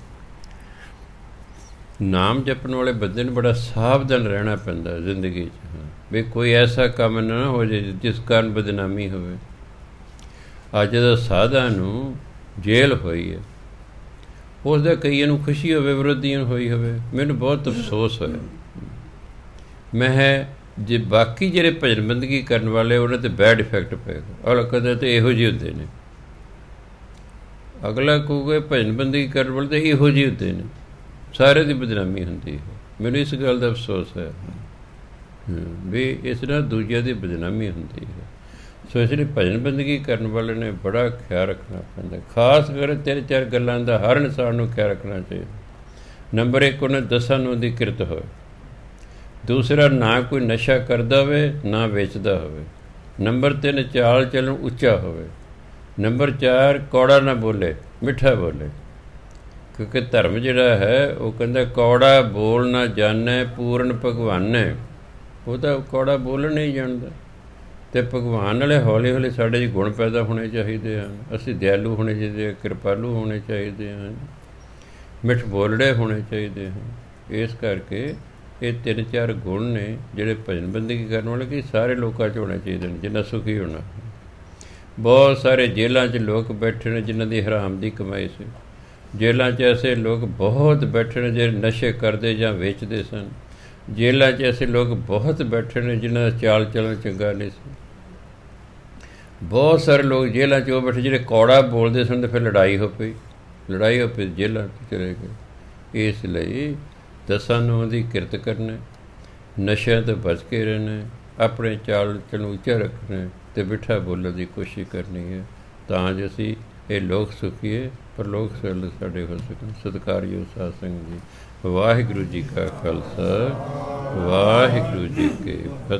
ਨਾਮ ਜਪਣ ਵਾਲੇ ਬੰਦੇ ਨੂੰ ਬੜਾ ਸਾਵਧਾਨ ਰਹਿਣਾ ਪੈਂਦਾ ਜ਼ਿੰਦਗੀ 'ਚ, ਵੀ ਕੋਈ ਐਸਾ ਕੰਮ ਨਾ ਹੋ ਜਾਏ ਜਿਸ ਕਾਰਨ ਬਦਨਾਮੀ ਹੋਵੇ। ਅੱਜ ਦਾ ਸਾਧਾਂ ਨੂੰ ਜੇਲ੍ਹ ਹੋਈ ਹੈ, ਉਸ ਦਾ ਕਈਆਂ ਨੂੰ ਖੁਸ਼ੀ ਹੋਵੇ, ਵਿਰੋਧੀਆਂ ਨੂੰ ਹੋਈ ਹੋਵੇ। ਮੈਨੂੰ ਬਹੁਤ ਅਫਸੋਸ ਹੋਇਆ। ਮੈਂ ਜੇ ਬਾਕੀ ਜਿਹੜੇ ਭਜਨ ਬੰਦਗੀ ਕਰਨ ਵਾਲੇ ਉਹਨਾਂ 'ਤੇ ਬੈਡ ਇਫੈਕਟ ਪਏਗਾ। ਅਗਲਾ ਕਹਿੰਦਾ ਤਾਂ ਇਹੋ ਜਿਹੇ ਹੁੰਦੇ ਨੇ, ਅਗਲਾ ਕਹੂਗਾ ਭਜਨ ਬੰਦਗੀ ਕਰਨ ਵਾਲੇ ਤਾਂ ਇਹੋ ਜਿਹੇ ਹੁੰਦੇ ਨੇ, ਸਾਰੇ ਦੀ ਬਦਨਾਮੀ ਹੁੰਦੀ ਹੈ। ਮੈਨੂੰ ਇਸ ਗੱਲ ਦਾ ਅਫਸੋਸ ਹੈ ਵੀ ਇਸ ਨਾਲ ਦੂਜਿਆਂ ਦੀ ਬਦਨਾਮੀ ਹੁੰਦੀ ਹੈ। ਸੋ ਇਸ ਲਈ ਭਜਨ ਬੰਦਗੀ ਕਰਨ ਵਾਲੇ ਨੇ ਬੜਾ ਖਿਆਲ ਰੱਖਣਾ ਪੈਂਦਾ। ਖਾਸ ਕਰ 3-4 ਗੱਲਾਂ ਦਾ ਹਰ ਇਨਸਾਨ ਨੂੰ ਖਿਆਲ ਰੱਖਣਾ ਚਾਹੀਦਾ। ਨੰਬਰ 1, ਉਹਨੇ 10 ਨੂੰ ਦੀ ਕਿਰਤ ਹੋਵੇ। ਦੂਸਰਾ, ਨਾ ਕੋਈ ਨਸ਼ਾ ਕਰਦਾ ਹੋਵੇ, ਨਾ ਵੇਚਦਾ ਹੋਵੇ। ਨੰਬਰ 3, ਚਾਲ ਚੱਲਣ ਉੱਚਾ ਹੋਵੇ। ਨੰਬਰ 4, ਕੌੜਾ ਨਾ ਬੋਲੇ, ਮਿੱਠਾ ਬੋਲੇ। ਕਿਉਂਕਿ ਧਰਮ ਜਿਹੜਾ ਹੈ ਉਹ ਕਹਿੰਦਾ ਕੌੜਾ ਬੋਲ ਨਾ ਜਾਣੈ ਪੂਰਨ ਭਗਵਾਨੈ। ਉਹ ਤਾਂ ਕੌੜਾ ਬੋਲਣ ਨਹੀਂ ਜਾਣਦਾ। ਅਤੇ ਭਗਵਾਨ ਵਾਲੇ ਹੌਲੀ ਹੌਲੀ ਸਾਡੇ 'ਚ ਗੁਣ ਪੈਦਾ ਹੋਣੇ ਚਾਹੀਦੇ ਹਨ। ਅਸੀਂ ਦਿਆਲੂ ਹੋਣੇ ਚਾਹੀਦੇ, ਕਿਰਪਾਲੂ ਹੋਣੇ ਚਾਹੀਦੇ ਹਨ, ਮਿੱਠ ਬੋਲੜੇ ਹੋਣੇ ਚਾਹੀਦੇ ਹਨ। ਇਸ ਕਰਕੇ ਇਹ 3-4 ਗੁਣ ਨੇ ਜਿਹੜੇ ਭਜਨ ਬੰਦਗੀ ਕਰਨ ਵਾਲੇ ਕਿ ਸਾਰੇ ਲੋਕਾਂ 'ਚ ਹੋਣੇ ਚਾਹੀਦੇ ਨੇ, ਜਿੰਨਾ ਸੁਖੀ ਹੋਣਾ। ਬਹੁਤ ਸਾਰੇ ਜੇਲ੍ਹਾਂ 'ਚ ਲੋਕ ਬੈਠੇ ਨੇ ਜਿਨ੍ਹਾਂ ਦੀ ਹਰਾਮ ਦੀ ਕਮਾਈ ਸੀ। ਜੇਲ੍ਹਾਂ 'ਚ ਐਸੇ ਲੋਕ ਬਹੁਤ ਬੈਠੇ ਨੇ ਜਿਹੜੇ ਨਸ਼ੇ ਕਰਦੇ ਜਾਂ ਵੇਚਦੇ ਸਨ। ਜੇਲ੍ਹਾਂ 'ਚ ਐਸੇ ਲੋਕ ਬਹੁਤ ਬੈਠੇ ਨੇ ਜਿਨ੍ਹਾਂ ਦਾ ਚਾਲ ਚੱਲਣ ਚੰਗਾ ਨਹੀਂ ਸੀ। ਬਹੁਤ ਸਾਰੇ ਲੋਕ ਜੇਲ੍ਹਾਂ 'ਚ ਉਹ ਬੈਠੇ ਜਿਹੜੇ ਕੌੜਾ ਬੋਲਦੇ ਸਨ ਅਤੇ ਫਿਰ ਲੜਾਈ ਹੋ ਪਈ ਜੇਲ੍ਹਾਂ 'ਚ ਚਲੇ ਗਏ। ਇਸ ਲਈ 10 ਨੂੰ ਦੀ ਕਿਰਤ ਕਰਨਾ, ਨਸ਼ਿਆਂ ਤੋਂ ਬਚ ਕੇ ਰਹਿਣਾ, ਆਪਣੇ ਚਾਲ ਚੱਲਣ ਉੱਚਾ ਰੱਖਣਾ ਅਤੇ ਮਿੱਠਾ ਬੋਲਣ ਦੀ ਕੋਸ਼ਿਸ਼ ਕਰਨੀ ਹੈ, ਤਾਂ ਜੋ ਅਸੀਂ ਇਹ ਲੋਕ ਸੁਖੀਏ ਪਰ ਲੋਕ ਸਾਡੇ ਹੋ ਸਕਣ। ਸਤਿਕਾਰਯੋਗ ਸਾਧ ਸੰਗਤ ਜੀ, ਵਾਹਿਗੁਰੂ ਜੀ ਕਾ ਖਾਲਸਾ, ਵਾਹਿਗੁਰੂ ਜੀ ਕੀ ਫਤਿਹ।